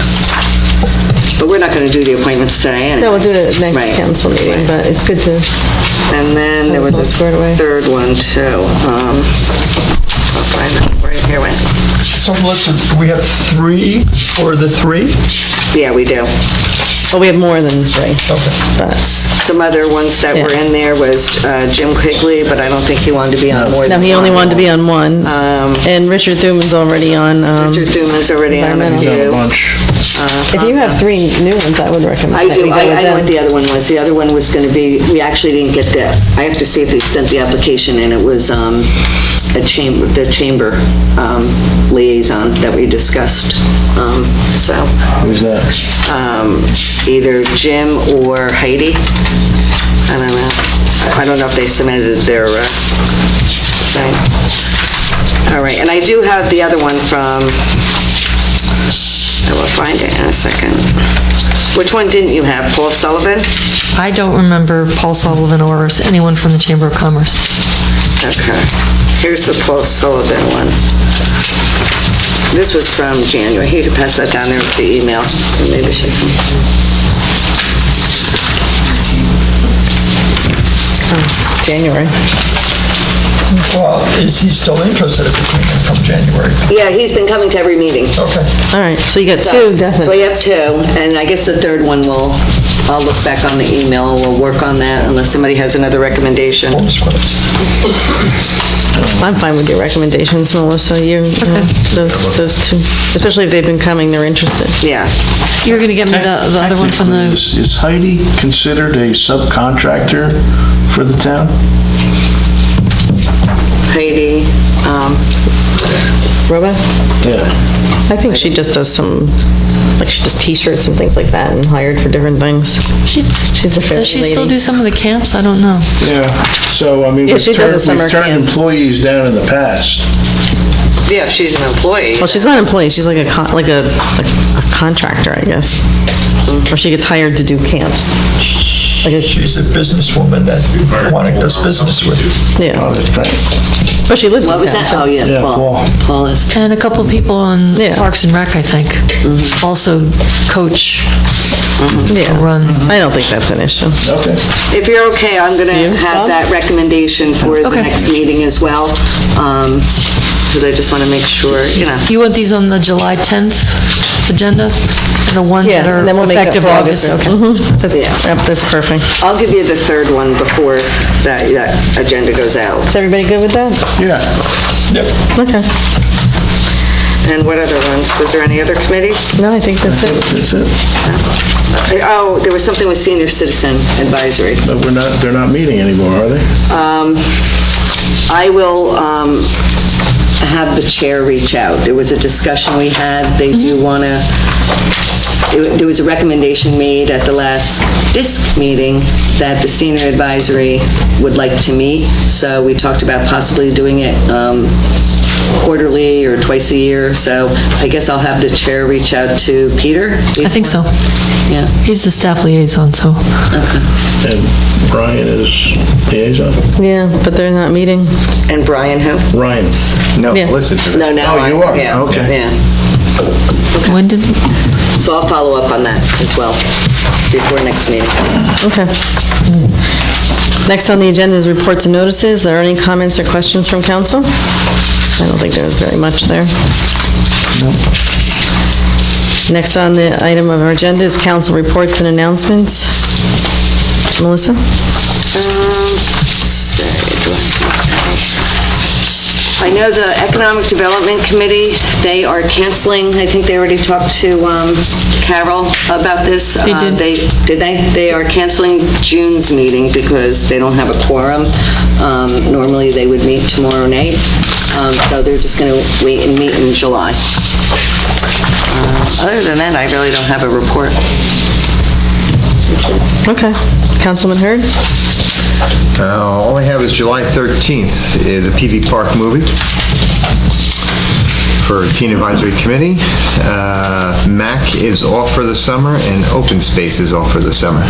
But we're not going to do the appointments today anyway. No, we'll do it at next Right. council meeting, Right. but it's good to, And then there was That was all squared away. a third one, too. I'll find it right here. Wait. So Melissa, we have 3 for the 3? Yeah, we do. Well, we have more than 3. Okay. But, Some other ones that were in there was Jim Quigley, but I don't think he wanted to be on more no, than he only one. wanted to be on 1. And Richard Thuman's already on, Richard Thuman's already on a environmental. Got a few. bunch. if you have 3 new ones, I would recommend I that do, we go I with know what them. the other one was. The other one was going to be, we actually didn't get the, I have to see if he sent the application in. It was the chamber liaison that we discussed. So Who's that? either Jim or Heidi. I don't know. I don't know if they submitted their thing. All right, and I do have the other one from, I will find it in a second. Which one didn't you have? Paul Sullivan? I don't remember Paul Sullivan or anyone from the Chamber of Commerce. Okay. Here's the Paul Sullivan one. This was from January. Here, to pass that down there with the email. Maybe she can. January. Well, is he still interested if we came in from January? Yeah, he's been coming to every meeting. Okay. All right, so you got 2, So we definitely. have 2, and I guess the third one I'll look back on the email, we'll work on that unless somebody has another recommendation. Homes credits. I'm fine with your recommendations, Melissa. Those 2, especially if they've been coming, they're interested. Yeah. You're going to get me the other one from the, Is Heidi considered a subcontractor for the town? Heidi, Rhoda? Yeah. I think she just does some, like she does T-shirts and things like that and hired for different things. She's a fair does she lady. still do some of the camps? I don't know. Yeah. So, I mean, Yeah, we've she does a summer turned camp. employees down in the past. yeah, if she's an employee. Well, she's not an employee, she's like a contractor, I guess. Or she gets hired to do camps. Like She's a businesswoman that Pequannock does business with. yeah, Oh, that's great. but she lives in What was that? town. Oh, yeah, Yeah, Paul. Paul. Paul is. And a couple of people on Yeah. Parks and Rec, I think, also coach Yeah. or run. I don't think that's an issue. Okay. If you're okay, I'm going You, to have Bob? that recommendation for the Okay. next meeting as well, because I just want to make sure, You want these on the July 10th agenda? The ones that Yeah, are and then we'll make it effective for August? August. Okay. Mhm. That's, Yeah. yep, that's perfect. I'll give you the third one before that agenda goes out. Is everybody good with that? Yeah. Yep. Okay. And what other ones? Was there any other committees? No, I think that's it. That's it. Oh, there was something with Senior Citizen Advisory. But they're not meeting anymore, are they? I will have the chair reach out. There was a discussion we had. They do want to, there was a recommendation made at the last DISC meeting that the senior advisory would like to meet. So we talked about possibly doing it quarterly or twice a year. So I guess I'll have the chair reach out to Peter. I think so. Yeah. He's the staff liaison, so. And Brian is liaison? Yeah, but they're not meeting. And Brian who? Ryan. No, Yeah. listen to that. No, now Oh, you are? Yeah, Okay. Yeah. When did, So I'll follow up on that as well before next meeting. Okay. Next on the agenda is reports and notices. Are there any comments or questions from council? I don't think there's very much there. Next on the item of our agenda is council reports and announcements. Melissa? I know the Economic Development Committee, they are canceling, I think they already talked to Carol about this. They did. Did they? They are canceling June's meeting because they don't have a quorum. Normally, they would meet tomorrow night, so they're just going to wait and meet in July. Other than that, I really don't have a report. Okay. Councilman Hurd? All I have is July 13th, is a PV Park movie for Teen Advisory Committee. MAC is off for the summer, and Open Space is off for the summer.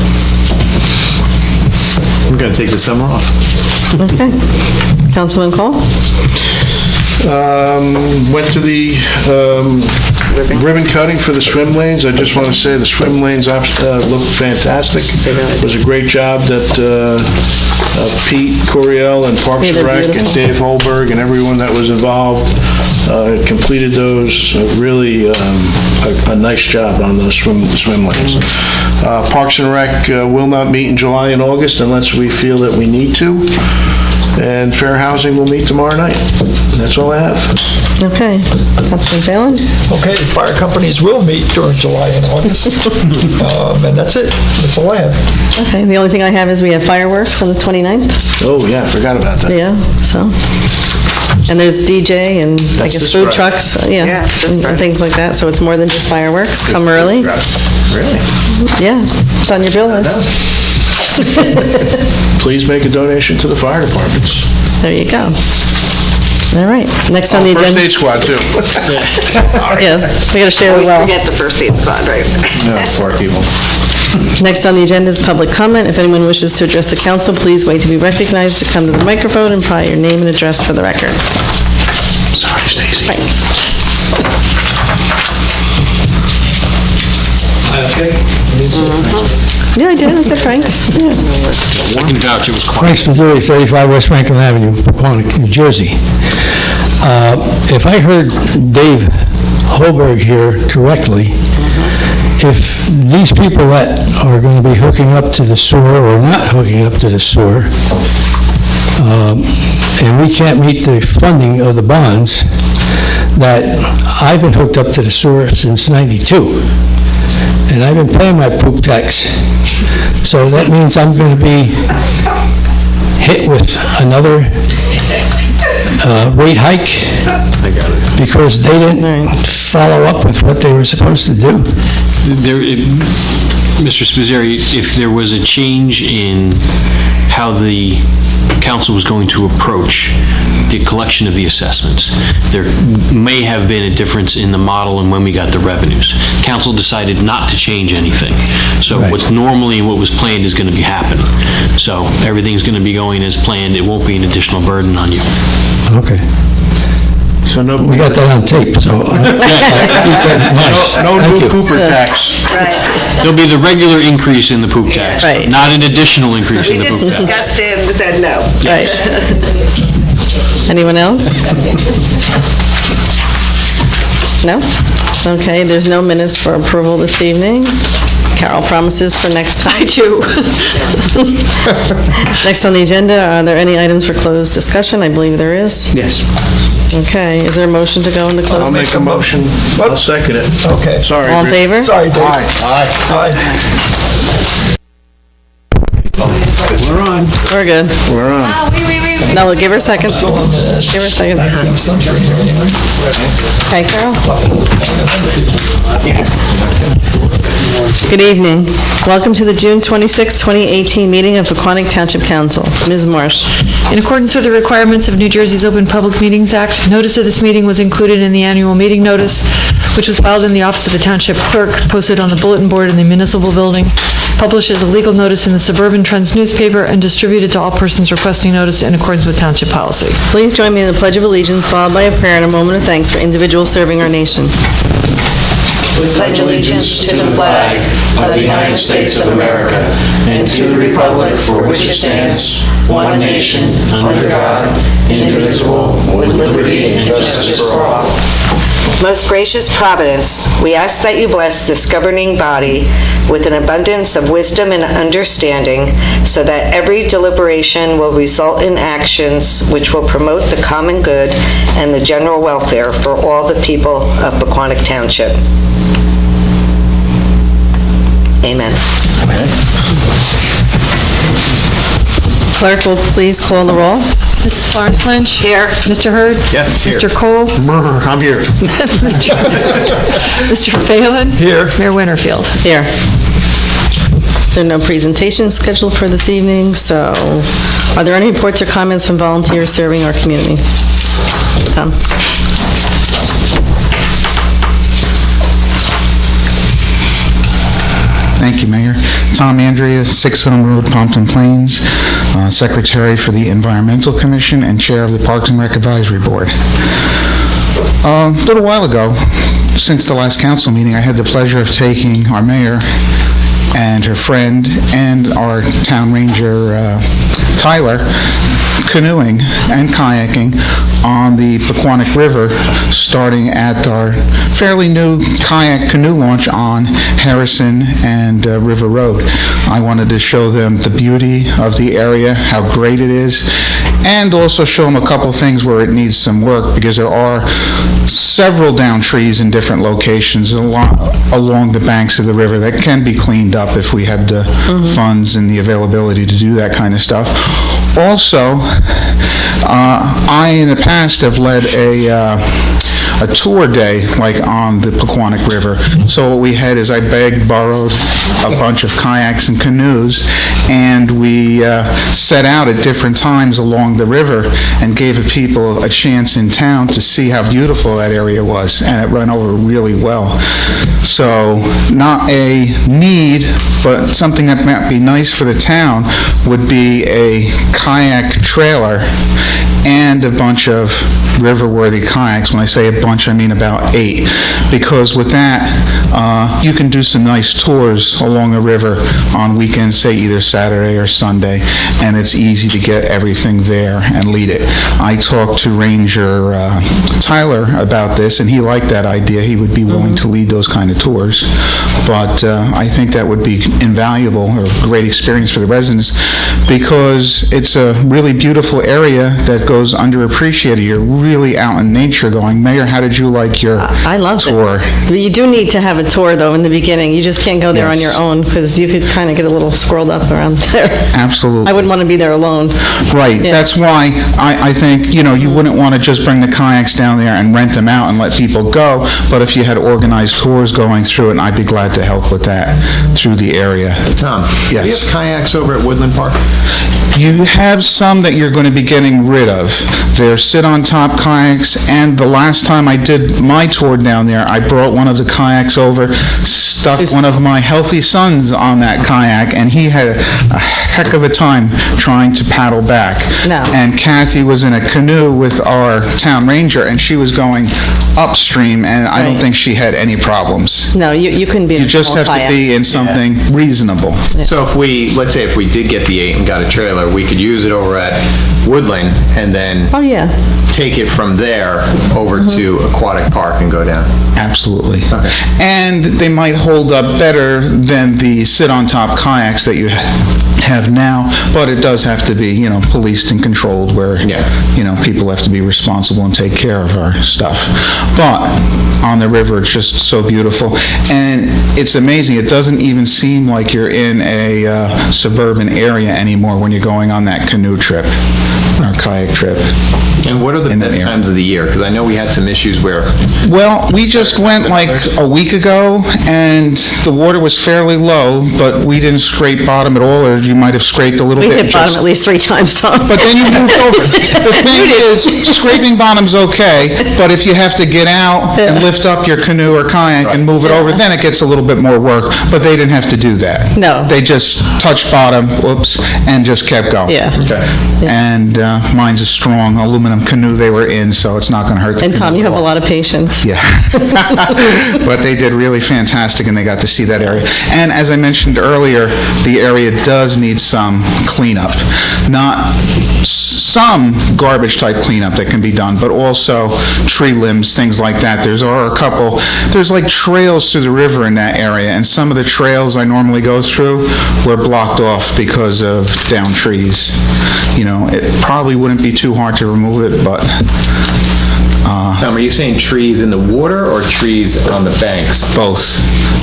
I'm going to take the summer off. Okay. Councilman Cole? Went to the ribbon cutting for the swim lanes. I just want to say the swim lanes look fantastic. It was a great job that Pete Coriel and Parks and Rec and Dave Holberg and everyone that was involved completed those. Really a nice job on those swim lanes. Parks and Rec will not meet in July and August unless we feel that we need to. And Fair Housing will meet tomorrow night. That's all I have. Okay. Councilman Phelan? Okay, fire companies will meet during July and August. And that's it. That's all I have. Okay, the only thing I have is we have fireworks on the 29th. Oh, yeah, I forgot about that. Yeah, so. And there's DJ and I That's guess this food Friday. trucks, Yeah, it's this and Friday. things like that. So it's more than just fireworks. Come early. Really? Yeah, it's on your bill list. Please make a donation to the fire departments. There you go. All right, next on the First agenda. aid squad, too. Yeah, we gotta share it Always well. forget the first aid squad, right? No, poor people. Next on the agenda is public comment. If anyone wishes to address the council, please wait to be recognized to come to the microphone and provide your name and address for the record. Sorry, Stacy. Yeah, I did. I said Frank's. Yeah. I can vouch it was quiet. Frank Missouri, 35 West Franklin Avenue, Pequannock, New Jersey. If I heard Dave Holberg here correctly, if these people that are going to be hooking up to the sewer or not hooking up to the sewer, and we can't meet the funding of the bonds, that I've been hooked up to the sewer since '92. And I've been paying my poop tax. So that means I'm going to be hit with another rate hike because they didn't follow up with what they were supposed to do. Mr. Spizzeri, if there was a change in how the council was going to approach the collection of the assessments, there may have been a difference in the model and when we got the revenues. Council decided not to change anything. So Right. what's normally what was planned is going to be happening. So everything's going to be going as planned. It won't be an additional burden on you. Okay. So no, We got that on tape, so. no new pooper tax. Right. There'll be the regular increase in the poop tax, Right. not an additional increase We in the just poop tax. discussed it and said no. Right. Anyone else? No? Okay, there's no minutes for approval this evening. Carol promises for next time. I do. Next on the agenda, are there any items for closed discussion? I believe there is. Yes. Okay, is there a motion to go into closed? I'll make a motion. I'll second it. Okay. Sorry. All in Rich. favor? Sorry, Dave. Aye. We're on. We're good. We're on. No, give her a second. Give her a second. Okay, Carol? Good evening. Welcome to the June 26, 2018 meeting of Pequannock Township Council. Ms. Marsh. In accordance with the requirements of New Jersey's Open Public Meetings Act, notice of this meeting was included in the annual meeting notice, which was filed in the office of the township clerk, posted on the bulletin board in the municipal building, published as a legal notice in the Suburban Trends newspaper, and distributed to all persons requesting notice in accordance with township policy. Please join me in the Pledge of Allegiance, followed by a prayer and a moment of thanks for individuals serving our nation. We pledge allegiance to the flag of the United States of America and to the republic for which it stands, one nation, under God, indivisible, with liberty and justice for all. Most gracious Providence, we ask that you bless this governing body with an abundance of wisdom and understanding so that every deliberation will result in actions which will promote the common good and the general welfare for all the people of Pequannock Township. Amen. Clerk will please call the roll. Mrs. Florence Lynch? Here. Mr. Hurd? Yes, here. Mr. Cole? I'm here. Mr. Phelan? Here. Mayor Winterfield? Here. There are no presentations scheduled for this evening, so are there any reports or comments from volunteers serving our community? Tom? Thank you, Mayor. Tom Andrea, 6 Home Road, Pompton Plains, Secretary for the Environmental Commission and Chair of the Parks and Rec Advisory Board. A little while ago, since the last council meeting, I had the pleasure of taking our mayor and her friend and our town ranger, Tyler, canoeing and kayaking on the Pequannock River, starting at our fairly new kayak canoe launch on Harrison and River Road. I wanted to show them the beauty of the area, how great it is, and also show them a couple things where it needs some work, because there are several down trees in different locations along the banks of the river that can be cleaned up if we have the funds and the availability to do that kind of stuff. Also, I in the past have led a tour day, like on the Pequannock River. So what we had is I borrowed a bunch of kayaks and canoes, and we set out at different times along the river and gave people a chance in town to see how beautiful that area was, and it ran over really well. So not a need, but something that might be nice for the town would be a kayak trailer and a bunch of river-worthy kayaks. When I say a bunch, I mean about 8, because with that, you can do some nice tours along the river on weekends, say either Saturday or Sunday, and it's easy to get everything there and lead it. I talked to Ranger Tyler about this, and he liked that idea. He would be willing to lead those kind of tours, but I think that would be invaluable, or a great experience for the residents, because it's a really beautiful area that goes underappreciated. You're really out in nature going. Mayor, how did you like your I loved tour? It. You do need to have a tour, though, in the beginning. You just can't go there on your own, because you could kind of get a little squirreled up around there. Absolutely. I wouldn't want to be there alone. Right. Yeah. That's why I think, you wouldn't want to just bring the kayaks down there and rent them out and let people go, but if you had organized tours going through it, and I'd be glad to help with that through the area. Tom, Yes. do you have kayaks over at Woodland Park? You have some that you're going to be getting rid of. They're sit-on-top kayaks, and the last time I did my tour down there, I brought one of the kayaks over, stuck one of my healthy sons on that kayak, and he had a heck of a time trying to paddle back. No. And Kathy was in a canoe with our town ranger, and she was going upstream, and I don't Right. think she had any problems. No, you couldn't be in You a just small have to kayak. be in something reasonable. So let's say if we did get the 8 and got a trailer, we could use it over at Woodland and then Oh, yeah. take it from there over to Aquatic Park and go down. Absolutely. Okay. And they might hold up better than the sit-on-top kayaks that you have now, but it does have to be, policed and controlled where, Yeah. people have to be responsible and take care of our stuff. But on the river, it's just so beautiful. And it's amazing. It doesn't even seem like you're in a suburban area anymore when you're going on that canoe trip or kayak trip. And what are the In the best air. times of the year? Because I know we had some issues where, Well, we just went like a week ago, and the water was fairly low, but we didn't scrape bottom at all, or you might have scraped a little We bit. hit bottom just- at least 3 times, Tom. But then you moved over. The thing is, scraping bottom's okay, but if you have to get out and lift up your canoe or kayak and move it over, then it gets a little bit more work, but they didn't have to do that. No. They just touched bottom, whoops, and just kept going. Yeah. okay. And mine's a strong aluminum canoe they were in, so it's not going to hurt the And Tom, canoe you at have a all. lot of patience. Yeah. But they did really fantastic, and they got to see that area. And as I mentioned earlier, the area does need some cleanup. Not some garbage-type cleanup that can be done, but also tree limbs, things like that. There's like trails through the river in that area, and some of the trails I normally go through were blocked off because of down trees. It probably wouldn't be too hard to remove it, but Tom, are you saying trees in the water or trees on the banks? both.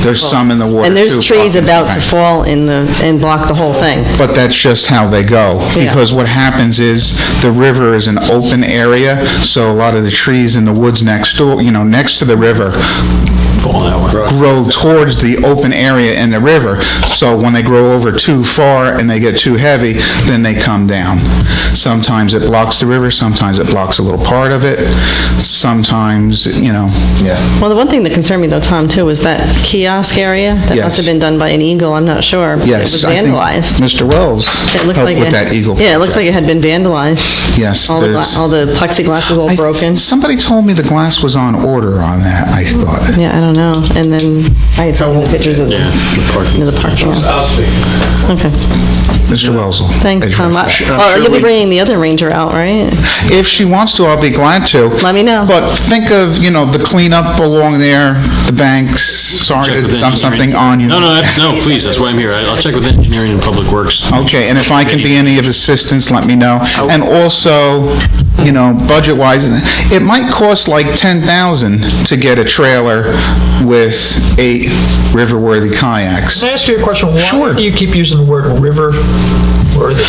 There's some in the water, And too. there's trees blocking about the to bank. fall and block the whole thing. But that's just how they go. Yeah. Because what happens is the river is an open area, so a lot of the trees in the woods next door, next to the river grow towards the open area in the river. So when they grow over too far and they get too heavy, then they come down. Sometimes it blocks the river, sometimes it blocks a little part of it, sometimes, Well, the one thing that concerned me though, Tom, too, was that kiosk area. That Yes. must have been done by an eagle, I'm not sure. But Yes, it was I think vandalized. Mr. Wells It looked helped like with that eagle. Yeah, it looks like it had been vandalized. Yes, All the plexiglass was all broken. Somebody told me the glass was on order on that, I thought. Yeah, I don't know. And then I had some pictures of the parking lot. Okay. Mr. Wellesley. Thanks, Tom. You'll be bringing the other ranger out, right? If she wants to, I'll be glad to. Let me know. But think of, the cleanup along there, the banks. Sorry Check to with dump engineering. something on you. No, please, that's why I'm here. I'll check with engineering and public works. Okay, and if I can be any of assistance, let me know. And also, budget-wise, it might cost like $10,000 to get a trailer with 8 river-worthy kayaks. Can I ask you a question? Sure. Why do you keep using the word river-worthy?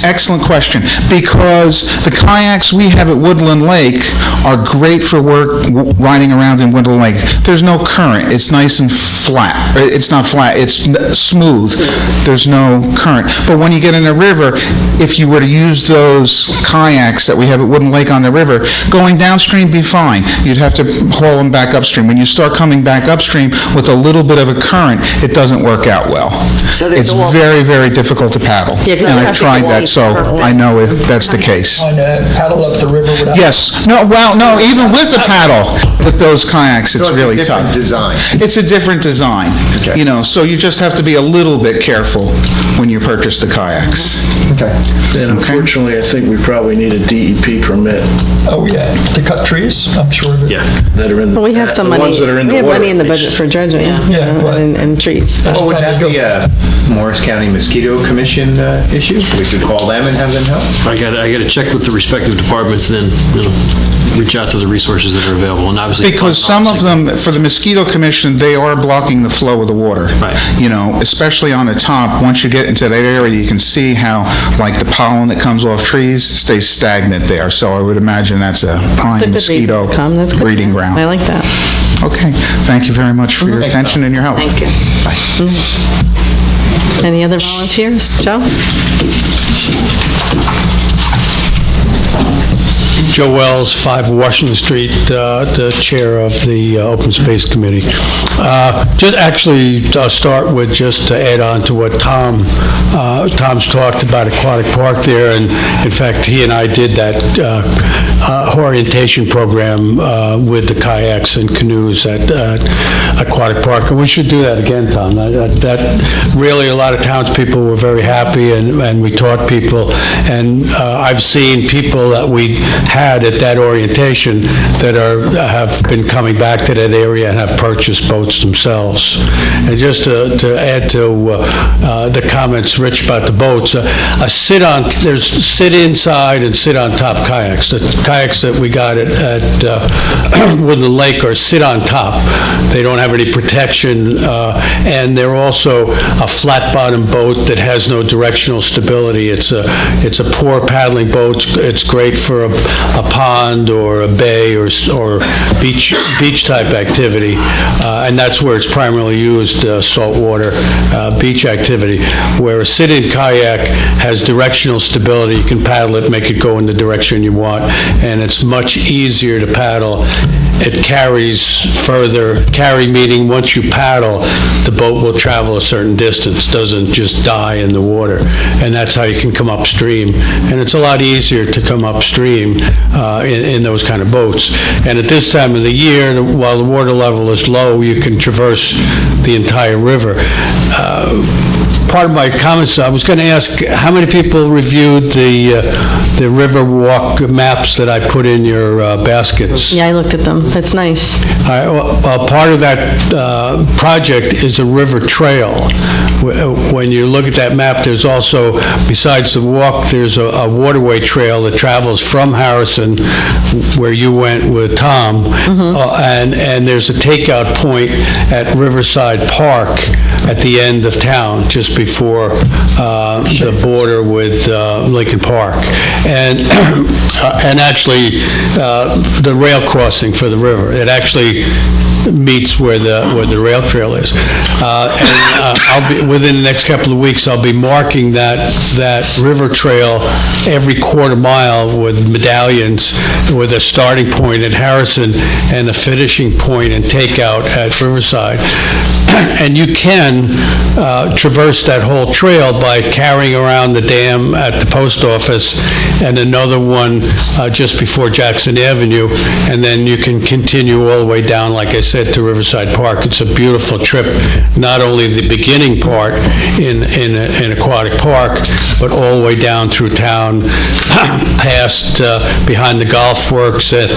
Excellent question. Because the kayaks we have at Woodland Lake are great for riding around in Woodland Lake. There's no current. It's nice and flat. It's not flat. It's smooth. There's no current. But when you get in the river, if you were to use those kayaks that we have at Woodland Lake on the river, going downstream be fine. You'd have to haul them back upstream. When you start coming back upstream with a little bit of a current, it doesn't work out well. So there's It's a wall. very, very difficult to paddle. Yeah, 'cause And you I've have to tried go that, so all I know that's the case. Trying to paddle up the river without... Yes. No, even with the paddle, with those kayaks, it's really tough. Different design. It's a different design. Okay. So you just have to be a little bit careful when you purchase the kayaks. Okay. And unfortunately, I think we probably need a DEP permit Oh, yeah, to cut trees, I'm sure. Yeah. that are in, Well, we have some the money. ones that are in the We have water. money in the budget for dredging, Yeah, right. and trees. Oh, would that be a Morris County Mosquito Commission issue? We could call them and have them help? I got to check with the respective departments, and then, reach out to the resources that are available, and obviously... Because some of them, for the Mosquito Commission, they are blocking the flow of the water. Right. Especially on the top, once you get into that area, you can see how, like, the pollen that comes off trees stays stagnant there. So I would imagine that's a That's a prime good reason mosquito to come. That's good. breeding ground. I like that. Okay. Thank you very much for your attention and your help. Thank you. Any other volunteers? Joe? Joe Wells, 5 Washington Street, the chair of the Open Space Committee. I'll start with just to add on to what Tom's talked about Aquatic Park there, and in fact, he and I did that orientation program with the kayaks and canoes at Aquatic Park, and we should do that again, Tom. That really, a lot of townspeople were very happy, and we taught people, and I've seen people that we had at that orientation that have been coming back to that area and have purchased boats themselves. And just to add to the comments, Rich, about the boats, there's sit inside and sit on top kayaks. The kayaks that we got at Woodland Lake are sit on top. They don't have any protection, and they're also a flat bottom boat that has no directional stability. It's a poor paddling boat. It's great for a pond or a bay or beach type activity, and that's where it's primarily used, saltwater beach activity. Where a sit-in kayak has directional stability, you can paddle it, make it go in the direction you want, and it's much easier to paddle. It carries further, meaning once you paddle, the boat will travel a certain distance, doesn't just die in the water, and that's how you can come upstream. And it's a lot easier to come upstream in those kind of boats. And at this time of the year, while the water level is low, you can traverse the entire river. Part of my comments, I was going to ask, how many people reviewed the river walk maps that I put in your baskets? Yeah, I looked at them. That's nice. Part of that project is a river trail. When you look at that map, there's also, besides the walk, there's a waterway trail that travels from Harrison, where you went with Tom, and there's a takeout point at Riverside Park at the end of town, just before the border with Lincoln Park. And actually, the rail crossing for the river, it actually meets where the rail trail is. I'll be, within the next couple of weeks, I'll be marking that river trail every quarter mile with medallions with a starting point at Harrison and a finishing point and takeout at Riverside. And you can traverse that whole trail by carrying around the dam at the post office and another one just before Jackson Avenue, and then you can continue all the way down, like I said, to Riverside Park. It's a beautiful trip, not only the beginning part in Aquatic Park, but all the way down through town, past behind the golf works at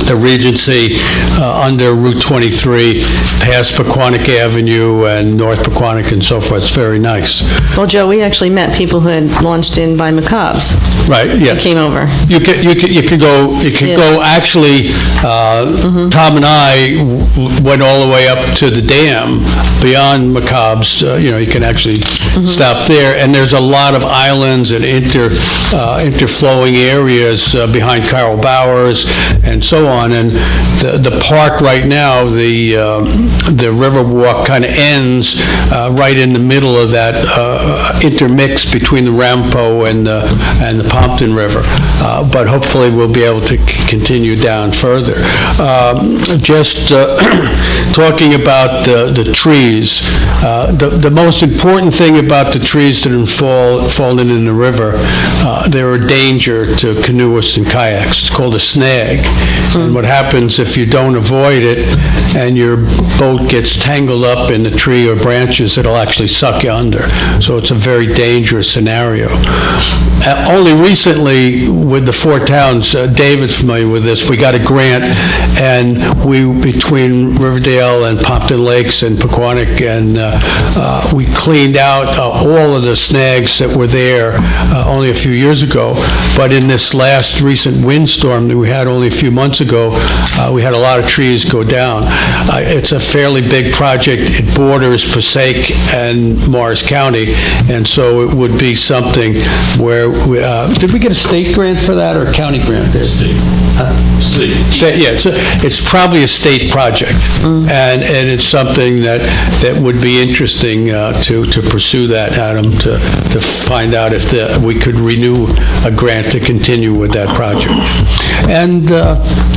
the Regency, under Route 23, past Pequannock Avenue and North Pequannock and so forth. It's very nice. Well, Joe, we actually met people who had launched in by McCobb's. Right, yeah. Who came over. You could go, actually, Tom and I went all the way up to the dam beyond McCobb's. You can actually stop there, and there's a lot of islands and interflowing areas behind Carol Bowers and so on. And the park right now, the Riverwalk kind of ends right in the middle of that intermix between the Rampo and the Pompton River. But hopefully we'll be able to continue down further. Just talking about the trees, the most important thing about the trees that have fallen in the river, they're a danger to canoeists and kayaks. It's called a snag. And what happens if you don't avoid it and your boat gets tangled up in the tree or branches, it'll actually suck you under. So it's a very dangerous scenario. Only recently, with the four towns, David's familiar with this, we got a grant, and between Riverdale and Pompton Lakes and Pequannock, and we cleaned out all of the snags that were there only a few years ago. But in this last recent windstorm that we had only a few months ago, we had a lot of trees go down. It's a fairly big project. It borders Passaic and Morris County, and so it would be something where did we get a state grant for that or a county grant there? State. Yeah, it's probably a state project, and it's something that would be interesting to pursue that, Adam, to find out if we could renew a grant to continue with that project. And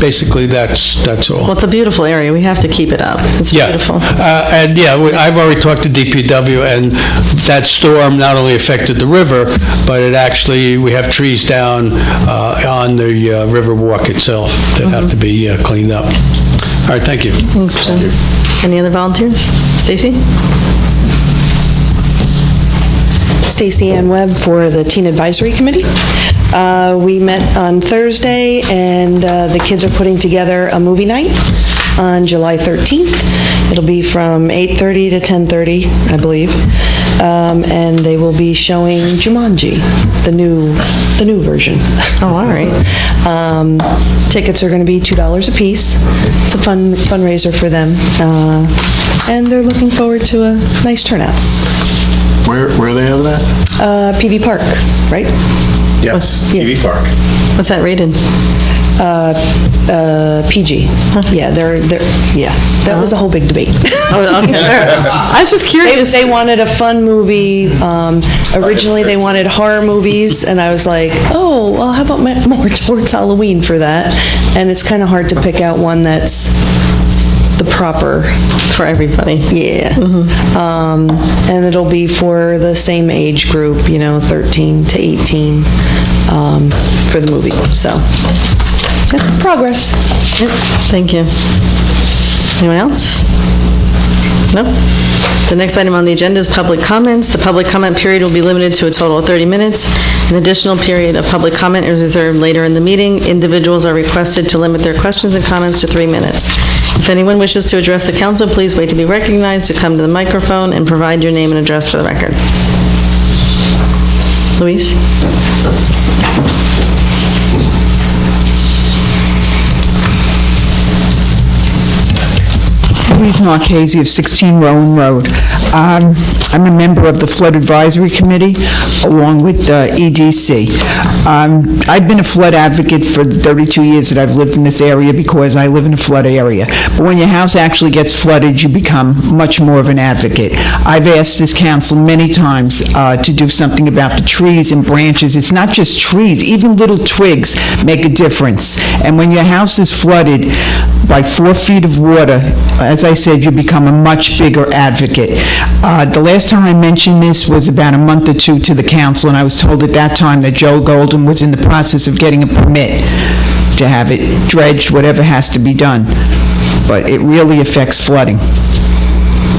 basically, that's all. Well, it's a beautiful area. We have to keep it up. It's beautiful. And I've already talked to DPW, and that storm not only affected the river, but it actually, we have trees down on the river walk itself that have to be cleaned up. All right, thank you. Thanks, Joe. Any other volunteers? Stacy? Stacy Ann Webb for the Teen Advisory Committee. We met on Thursday, and the kids are putting together a movie night on July 13th. It'll be from 8:30 to 10:30, I believe. And they will be showing Jumanji, the new version. Oh, all right. Tickets are going to be $2 a piece. It's a fundraiser for them, and they're looking forward to a nice turnout. Where are they having that? PV Park, right? Yes, Yeah. PV Park. What's that rated? PG. Yeah, that was a whole big debate. Oh, okay. I was just curious. They wanted a fun movie. Originally, they wanted horror movies, and I was like, oh, well, how about more towards Halloween for that? And it's kind of hard to pick out one that's the proper for everybody. Yeah. And it'll be for the same age group, 13 to 18 for the movie. So, progress. Yep. Thank you. Anyone else? No? The next item on the agenda is public comments. The public comment period will be limited to a total of 30 minutes. An additional period of public comment is reserved later in the meeting. Individuals are requested to limit their questions and comments to 3 minutes. If anyone wishes to address the council, please wait to be recognized, to come to the microphone, and provide your name and address for the record. Louise? Louise Marchese of 16 Rowan Road. I'm a member of the Flood Advisory Committee, along with EDC. I've been a flood advocate for the 32 years that I've lived in this area because I live in a flood area. But when your house actually gets flooded, you become much more of an advocate. I've asked this council many times to do something about the trees and branches. It's not just trees, even little twigs make a difference. And when your house is flooded by 4 feet of water, as I said, you become a much bigger advocate. The last time I mentioned this was about a month or two to the council, and I was told at that time that Joe Golden was in the process of getting a permit to have it dredged, whatever has to be done. But it really affects flooding,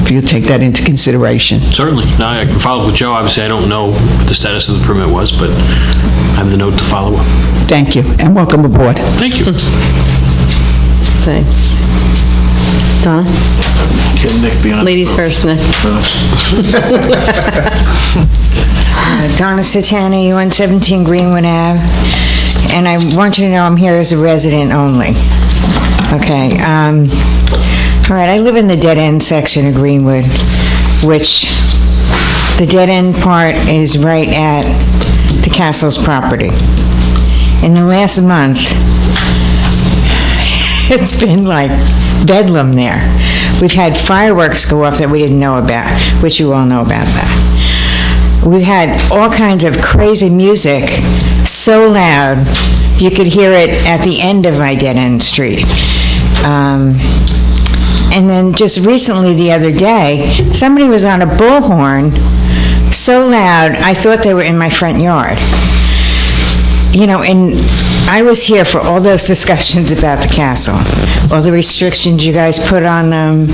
if you take that into consideration. Certainly. Now, I can follow up with Joe. Obviously, I don't know what the status of the permit was, but I have the note to follow up. Thank you, and welcome aboard. Thank you. Thanks. Donna? Ladies first, Nick. Donna Satana, 117 Greenwood Ave, and I want you to know I'm here as a resident only. Okay, all right, I live in the dead-end section of Greenwood, which the dead-end part is right at the castle's property. In the last month, it's been like bedlam there. We've had fireworks go off that we didn't know about, which you all know about that. We've had all kinds of crazy music, so loud you could hear it at the end of my dead-end street. And then just recently, the other day, somebody was on a bullhorn so loud I thought they were in my front yard. You know, and I was here for all those discussions about the castle, all the restrictions you guys put on them.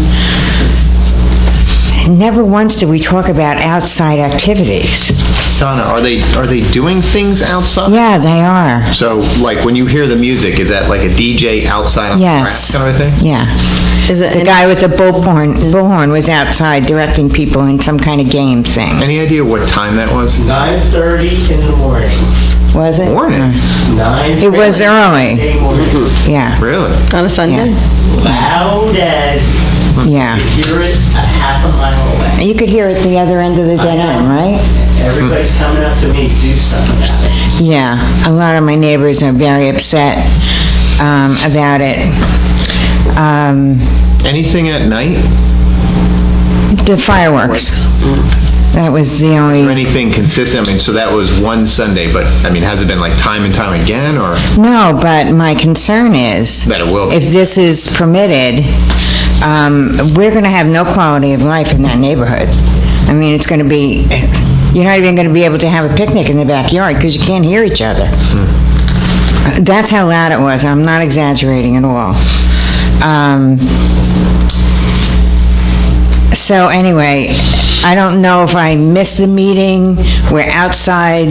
Never once did we talk about outside activities. Donna, are they doing things outside? Yeah, they are. So, like, when you hear the music, is that like a DJ outside on the grass kind of a thing? Yeah. The guy with the bullhorn was outside directing people in some kind of game thing. Any idea what time that was? 9:30 in the morning. Was it? Morning? 9:30. It was early. Yeah. Really? On a Sunday? Loud as Yeah. you hear it a half a mile away. And you could hear it the other end of the dead end, right? Everybody's coming up to me to do something about it. Yeah. A lot of my neighbors are very upset about it. Anything at night? The fireworks. That was the only... Or anything consistent? I mean, so that was one Sunday, but, I mean, has it been like time and time again, or? No, but my concern is... That it will. If this is permitted, we're going to have no quality of life in that neighborhood. I mean, it's going to be... You're not even going to be able to have a picnic in the backyard because you can't hear each other. That's how loud it was. I'm not exaggerating at all. So anyway, I don't know if I missed the meeting where outside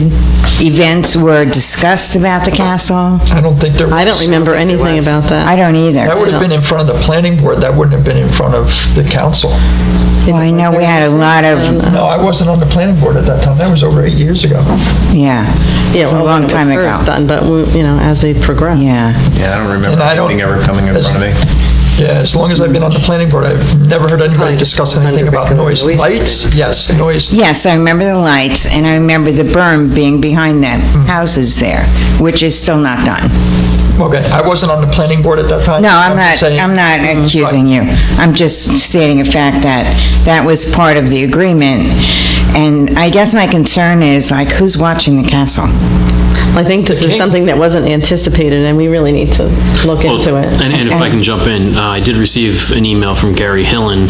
events were discussed about the castle. I don't think there was. I don't remember anything about that. I don't either. That would have been in front of the planning board. That wouldn't have been in front of the council. Well, I know we had a lot of... No, I wasn't on the planning board at that time. That was over 8 years ago. Yeah. Yeah, It was well, a long time when it ago. was first done, but, you know, as they progress. Yeah. Yeah, I don't remember And I don't- anything ever coming in front of me. Yeah, as long as I've been on the planning board, I've never heard anybody discuss anything about noise. Lights, yes, noise. Yes, I remember the lights, and I remember the berm being behind them houses there, which is still not done. Okay, I wasn't on the planning board at that time. No, I'm not saying- accusing you. I'm just stating a fact that that was part of the agreement. And I guess my concern is, like, who's watching the castle? I think this is something that wasn't anticipated, and we really need to look into it. And if I can jump in, I did receive an email from Gary Hillen,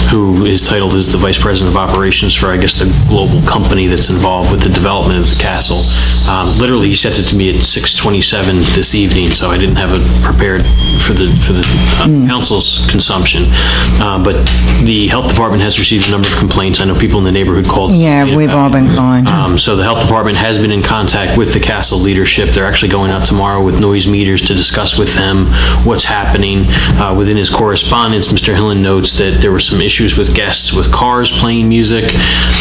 who is titled as the Vice President of Operations for, I guess, the global company that's involved with the development of the castle. Literally, he sent it to me at 6:27 this evening, so I didn't have it prepared for the council's consumption. But the health department has received a number of complaints. I know people in the neighborhood called. Yeah, we've all been calling. So the health department has been in contact with the castle leadership. They're actually going out tomorrow with noise meters to discuss with them what's happening. Within his correspondence, Mr. Hillen notes that there were some issues with guests with cars playing music.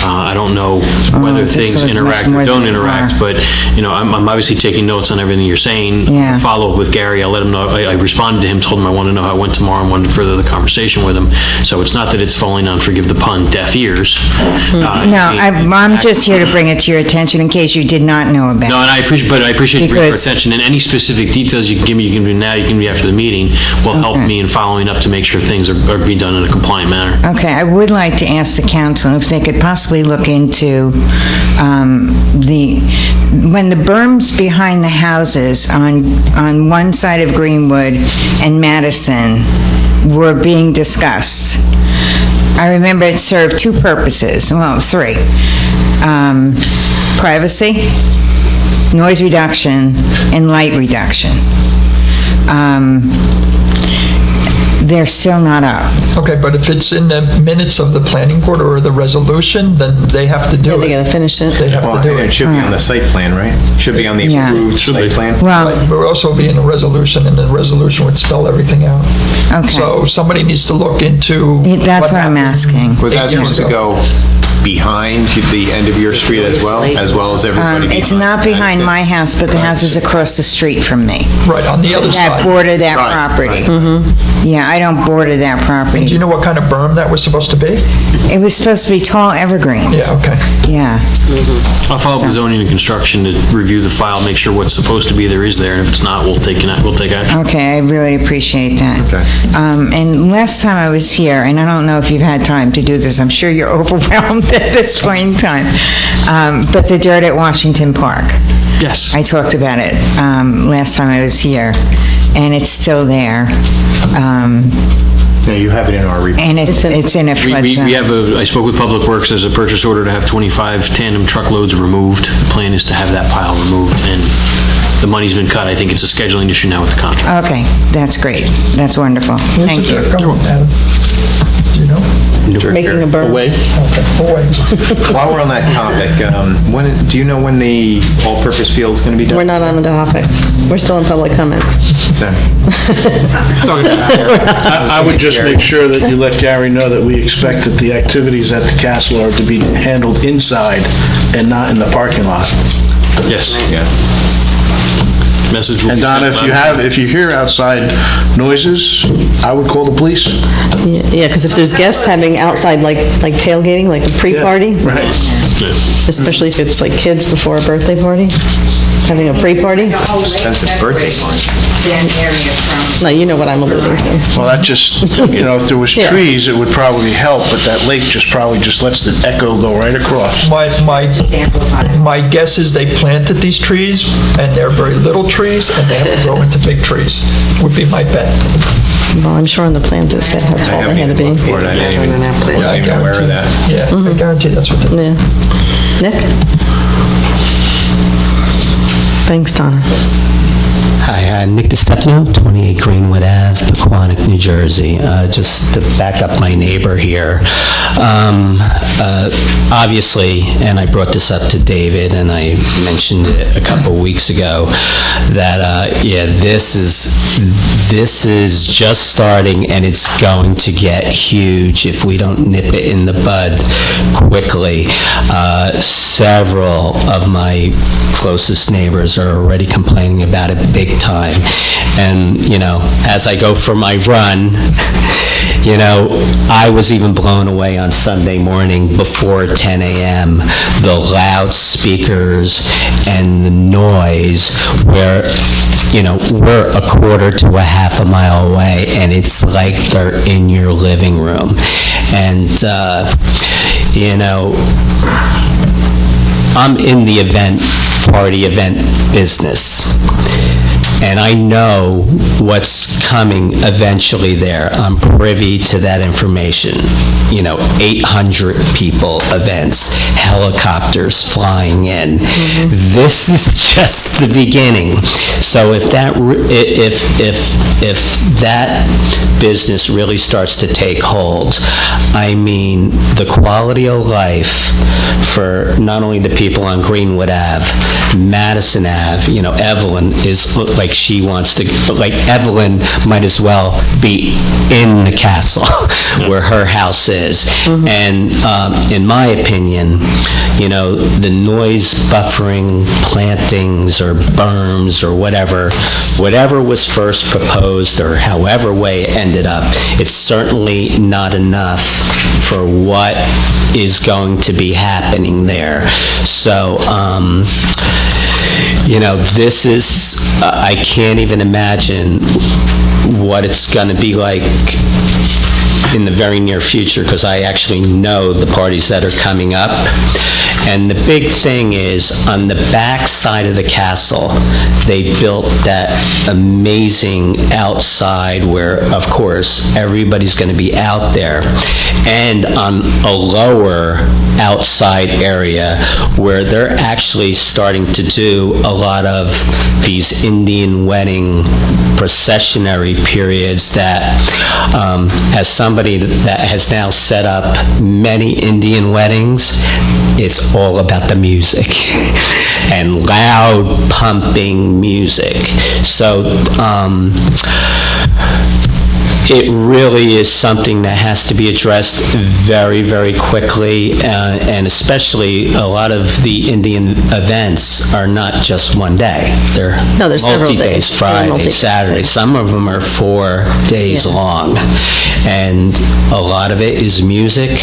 I don't know whether this things was much interact more or don't than interact, but, I'm obviously taking notes on everything you're saying. Yeah. Follow up with Gary, I'll let him know. I responded to him, told him I want to know how it went tomorrow and wanted to further the conversation with him. So it's not that it's falling on, forgive the pun, deaf ears. No, I'm just here to bring it to your attention in case you did not know about it. No, and I appreciate you bringing your Because- attention, and any specific details you can give me, you can do now, you can do after the meeting, will help me in following up to make sure things are being done in a compliant manner. Okay, I would like to ask the council if they could possibly look into when the berms behind the houses on one side of Greenwood and Madison were being discussed. I remember it served two purposes, well, three. Privacy, noise reduction, and light reduction. They're still not up. Okay, but if it's in the minutes of the planning board or the resolution, then they have to do it. They gotta finish it. They have to do It it. should be on the site plan, right? Should be on the Yeah. approved site plan. Well, Right, but it would also be in a resolution, and the resolution would spell everything out. okay. So somebody needs to look into. That's what I'm happened asking. Was that 8 years supposed to ago. go behind the end of your street as well as everybody behind? It's not behind my house, but the house is across the street from me. Right, on the other That side. border that Right, property. right. Yeah, I don't border that Do you property. know what kind of berm that was supposed to be? It was supposed to be tall evergreens. Yeah, okay. Yeah. I'll follow up with zoning and construction to review the file, make sure what's supposed to be there is there, and if it's not, we'll take action. Okay, I really appreciate that. Okay. And last time I was here, and I don't know if you've had time to do this, I'm sure you're overwhelmed at this point in time, but the dirt at Washington Park. Yes. I talked about it last time I was here, and it's still there. Yeah, you have it in our report. And it's in a flood zone. I spoke with Public Works, there's a purchase order to have 25 tandem truckloads removed. The plan is to have that pile removed, and the money's been cut. I think it's a scheduling issue now with the contract. Okay, that's great. That's wonderful. Thank you. Come on, Adam. Do you know? Making a berm. Okay, boy. While we're on that topic, do you know when the all-purpose field is going to be done? We're not on the topic. We're still in public comment. Sorry. I would just make sure that you let Gary know that we expect that the activities at the castle are to be handled inside and not in the parking lot. Yes. Yeah. Message will be And sent. Donna, if you hear outside noises, I would call the police. Yeah, because if there's guests having outside, like tailgating, like a pre-party, Right. especially if it's like kids before a birthday party, having a pre-party. Expensive birthday party. No, you know what I'm alluding to. Well, that just, if there was Yeah. trees, it would probably help, but that lake probably just lets the echo go right across. My guess is they planted these trees, and they're very little trees, and they have to grow into big trees, would be my bet. Well, I'm sure on the plans it said how I tall haven't they had to even be. looked for it. I didn't even, Yeah, I wasn't even aware of that. Yeah, I guarantee that's what they Yeah. Nick? Thanks, Donna. Hi, Nick DiStefano, 28 Greenwood Ave, Pequannock, New Jersey. Just to back up my neighbor here, obviously, and I brought this up to David, and I mentioned it a couple weeks ago, that, this is just starting, and it's going to get huge if we don't nip it in the bud quickly. Several of my closest neighbors are already complaining about it big time. And, as I go for my run, I was even blown away on Sunday morning before 10 a.m. The loudspeakers and the noise where, we're a quarter to a half a mile away, and it's like they're in your living room. And, I'm in the party event business. And I know what's coming eventually there. I'm privy to that information. 800 people events, helicopters flying in. This is just the beginning. So if that business really starts to take hold, the quality of life for not only the people on Greenwood Ave, Madison Ave, Evelyn is like she wants to, Evelyn might as well be in the castle where her house is. is. And in my opinion, the noise buffering plantings or berms or whatever was first proposed or however way it ended up, it's certainly not enough for what is going to be happening there. So, this is, I can't even imagine what it's going to be like in the very near future, because I actually know the parties that are coming up. And the big thing is, on the back side of the castle, they built that amazing outside where, of course, everybody's going to be out there. And on a lower outside area where they're actually starting to do a lot of these Indian wedding processionary periods that, as somebody that has now set up many Indian weddings, it's all about the music and loud pumping music. So it really is something that has to be addressed very, very quickly, and especially a lot of the Indian events are not just one day. They're there's several multi-days, days. Friday, Saturday. Some of them are 4 days long, and a lot of it is music,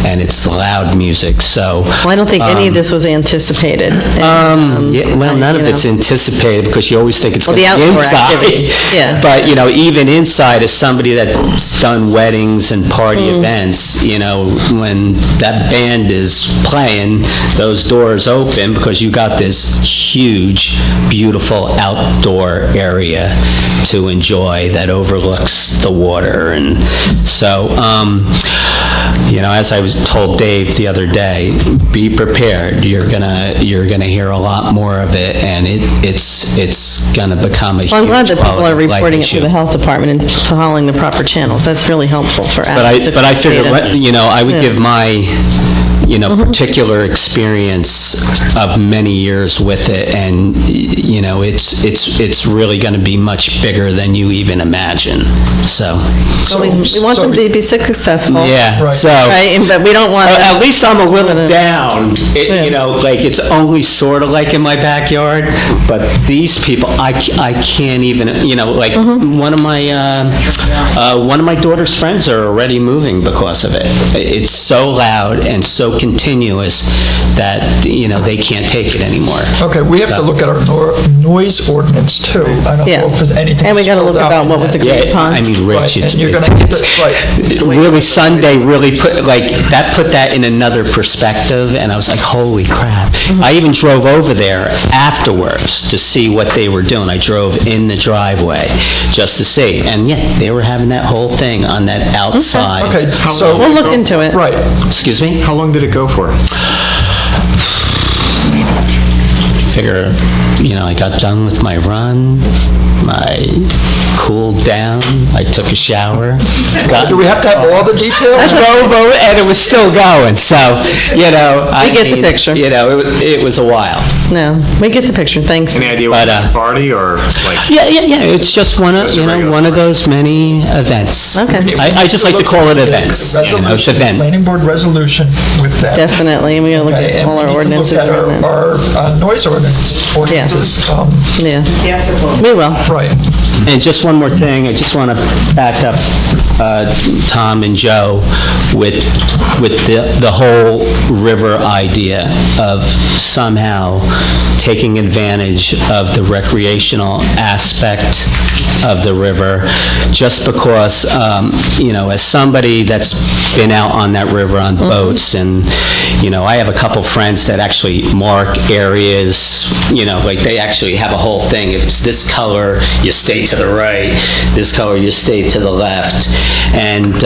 and it's loud music. So Well, I don't think any of this was anticipated. none of it's anticipated, because you always think it's going to the be outdoor inside. activity, yeah. But, even inside, as somebody that's done weddings and party events, when that band is playing, those doors open because you got this huge, beautiful outdoor area to enjoy that overlooks the water. And so, as I was told Dave the other day, be prepared. You're gonna hear a lot more of it, and it's gonna become a huge I'm glad that people are quality of life reporting it to issue. the health department and following the proper channels. That's really helpful for But I figured, data. I would Yeah. give my, particular experience of many years with it, and, it's really going to be much bigger than you even imagine, so. Well, we want them to be successful. Yeah, Right. so. Right, but we don't want. At least I'm a little down, it's only sort of like in my backyard, but these people, I can't even, one of my daughter's friends are already moving because of it. It's so loud and so continuous that, they can't take it anymore. Okay, we have to look at our noise ordinance too. I don't know if there's anything. And we got to look spelled out about in what was that. agreed upon. I mean, Right, Rich, and you're gonna keep it, right. really, Sunday really put, that put that in another perspective, and I was like, holy crap. I even drove over there afterwards to see what they were doing. I drove in the driveway just to see, and they were having that whole thing on that outside. Okay, so. We'll look into it. Right. Excuse me? How long did it go for? Figure, I got done with my run, I cooled down, I took a shower. Do we have to have all the details? I drove over, and it was still going, so, I get the picture. It was a while. No, we get the picture, thanks. Any idea what the party or like? Yeah, it's just one of, one of those many events. Okay. I just like to call it events. It's Resolution, event. planning board resolution with that. Definitely, and we got to look Okay, at and all our we need to ordinances. look at and our noise ordinances. Yeah, we will. Right. And just one more thing, I just want to back up Tom and Joe with the whole river idea of somehow taking advantage of the recreational aspect of the river, just because, as somebody that's been out on that river on boats, and, I have a couple friends that actually mark areas, they actually have a whole thing. If it's this color, you stay to the right. This color, you stay to the left. And,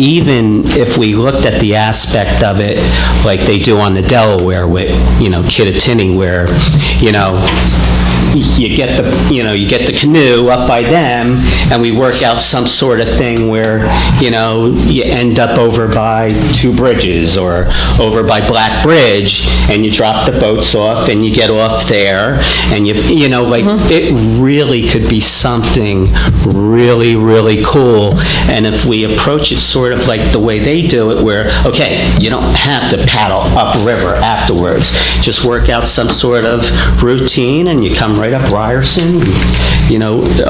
even if we looked at the aspect of it like they do on the Delaware with, Kittatinny, where, you get the canoe up by them, and we work out some sort of thing where, you end up over by Two Bridges or over by Black Bridge, and you drop the boats off, and you get off there, and it really could be something really, really cool. And if we approach it sort of like the way they do it, where, okay, you don't have to paddle upriver afterwards. Just work out some sort of routine, and you come right up Ryerson,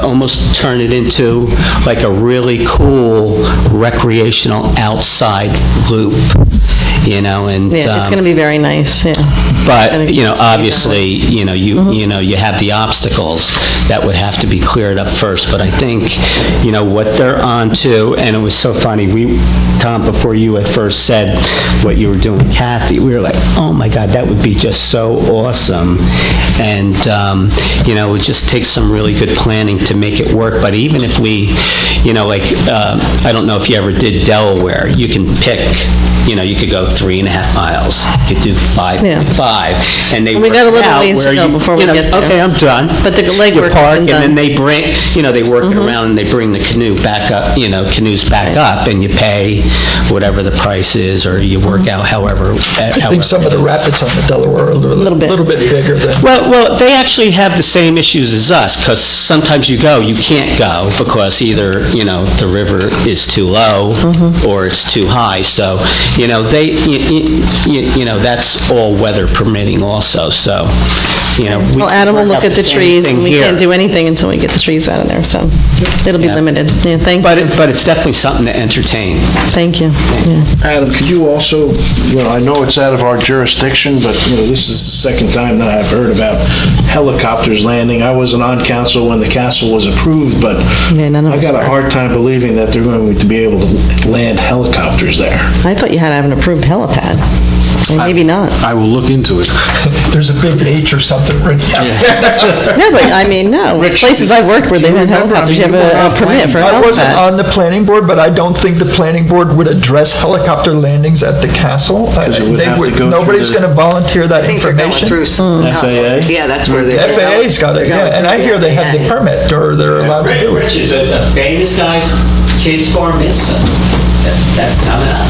almost turn it into like a really cool recreational outside loop, and... Yeah, it's going to be very nice, yeah. But, obviously, you have the obstacles that would have to be cleared up first. But I think, what they're on to, and it was so funny, Tom, before you at first said what you were doing with Kathy, we were like, oh my God, that would be just so awesome. And, it would just take some really good planning to make it work. But even if we, I don't know if you ever did Delaware, you can pick, you could go 3.5 miles, you could do 5.5, and they we got a little out ways where to go you, before we get there. Okay, I'm done. But the legwork you park, has been done. and then they bring, they work it around, and they bring the canoe back up, canoes back up, and you pay whatever the price is, or you work out however. I think some of the rapids on the Delaware are a little bit bigger than... Well, they actually have the same issues as us, because sometimes you can't go, because either, the river is too low, or it's too high, so, that's all weather permitting also, so, Well, Adam will look at the trees, and we can't do anything until we get the trees out of there, so it'll be limited. Yeah, thank you. But it's definitely something to entertain. Thank you. Yeah. Adam, could you also, I know it's out of our jurisdiction, but, this is the second time that I've heard about helicopters landing. I wasn't on council when the castle was approved, but I got a hard time believing that they're going to be able to land helicopters there. I thought you had to have an approved helipad. Or maybe not. I will look into it. There's a big H or something written out there. No, but no. Places I've worked where they've had helicopters, you have a permit for a helipad. I wasn't on the planning board, but I don't think the planning board would address helicopter landings at the castle. Nobody's going to volunteer that information. Through some FAA? Yeah, that's where they... FAA's got it, yeah. And I hear they have the permit, or they're allowed to do it. Rich is a famous guy's kid's bar mitzvah. That's coming up.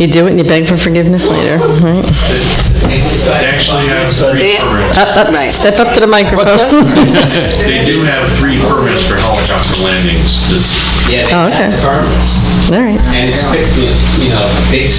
You do it and you beg for forgiveness later, right? They actually have 3 permits. Right. Step up to the microphone. They do have 3 permits for helicopter landings. Yeah, they have the permits. All right. And it's, big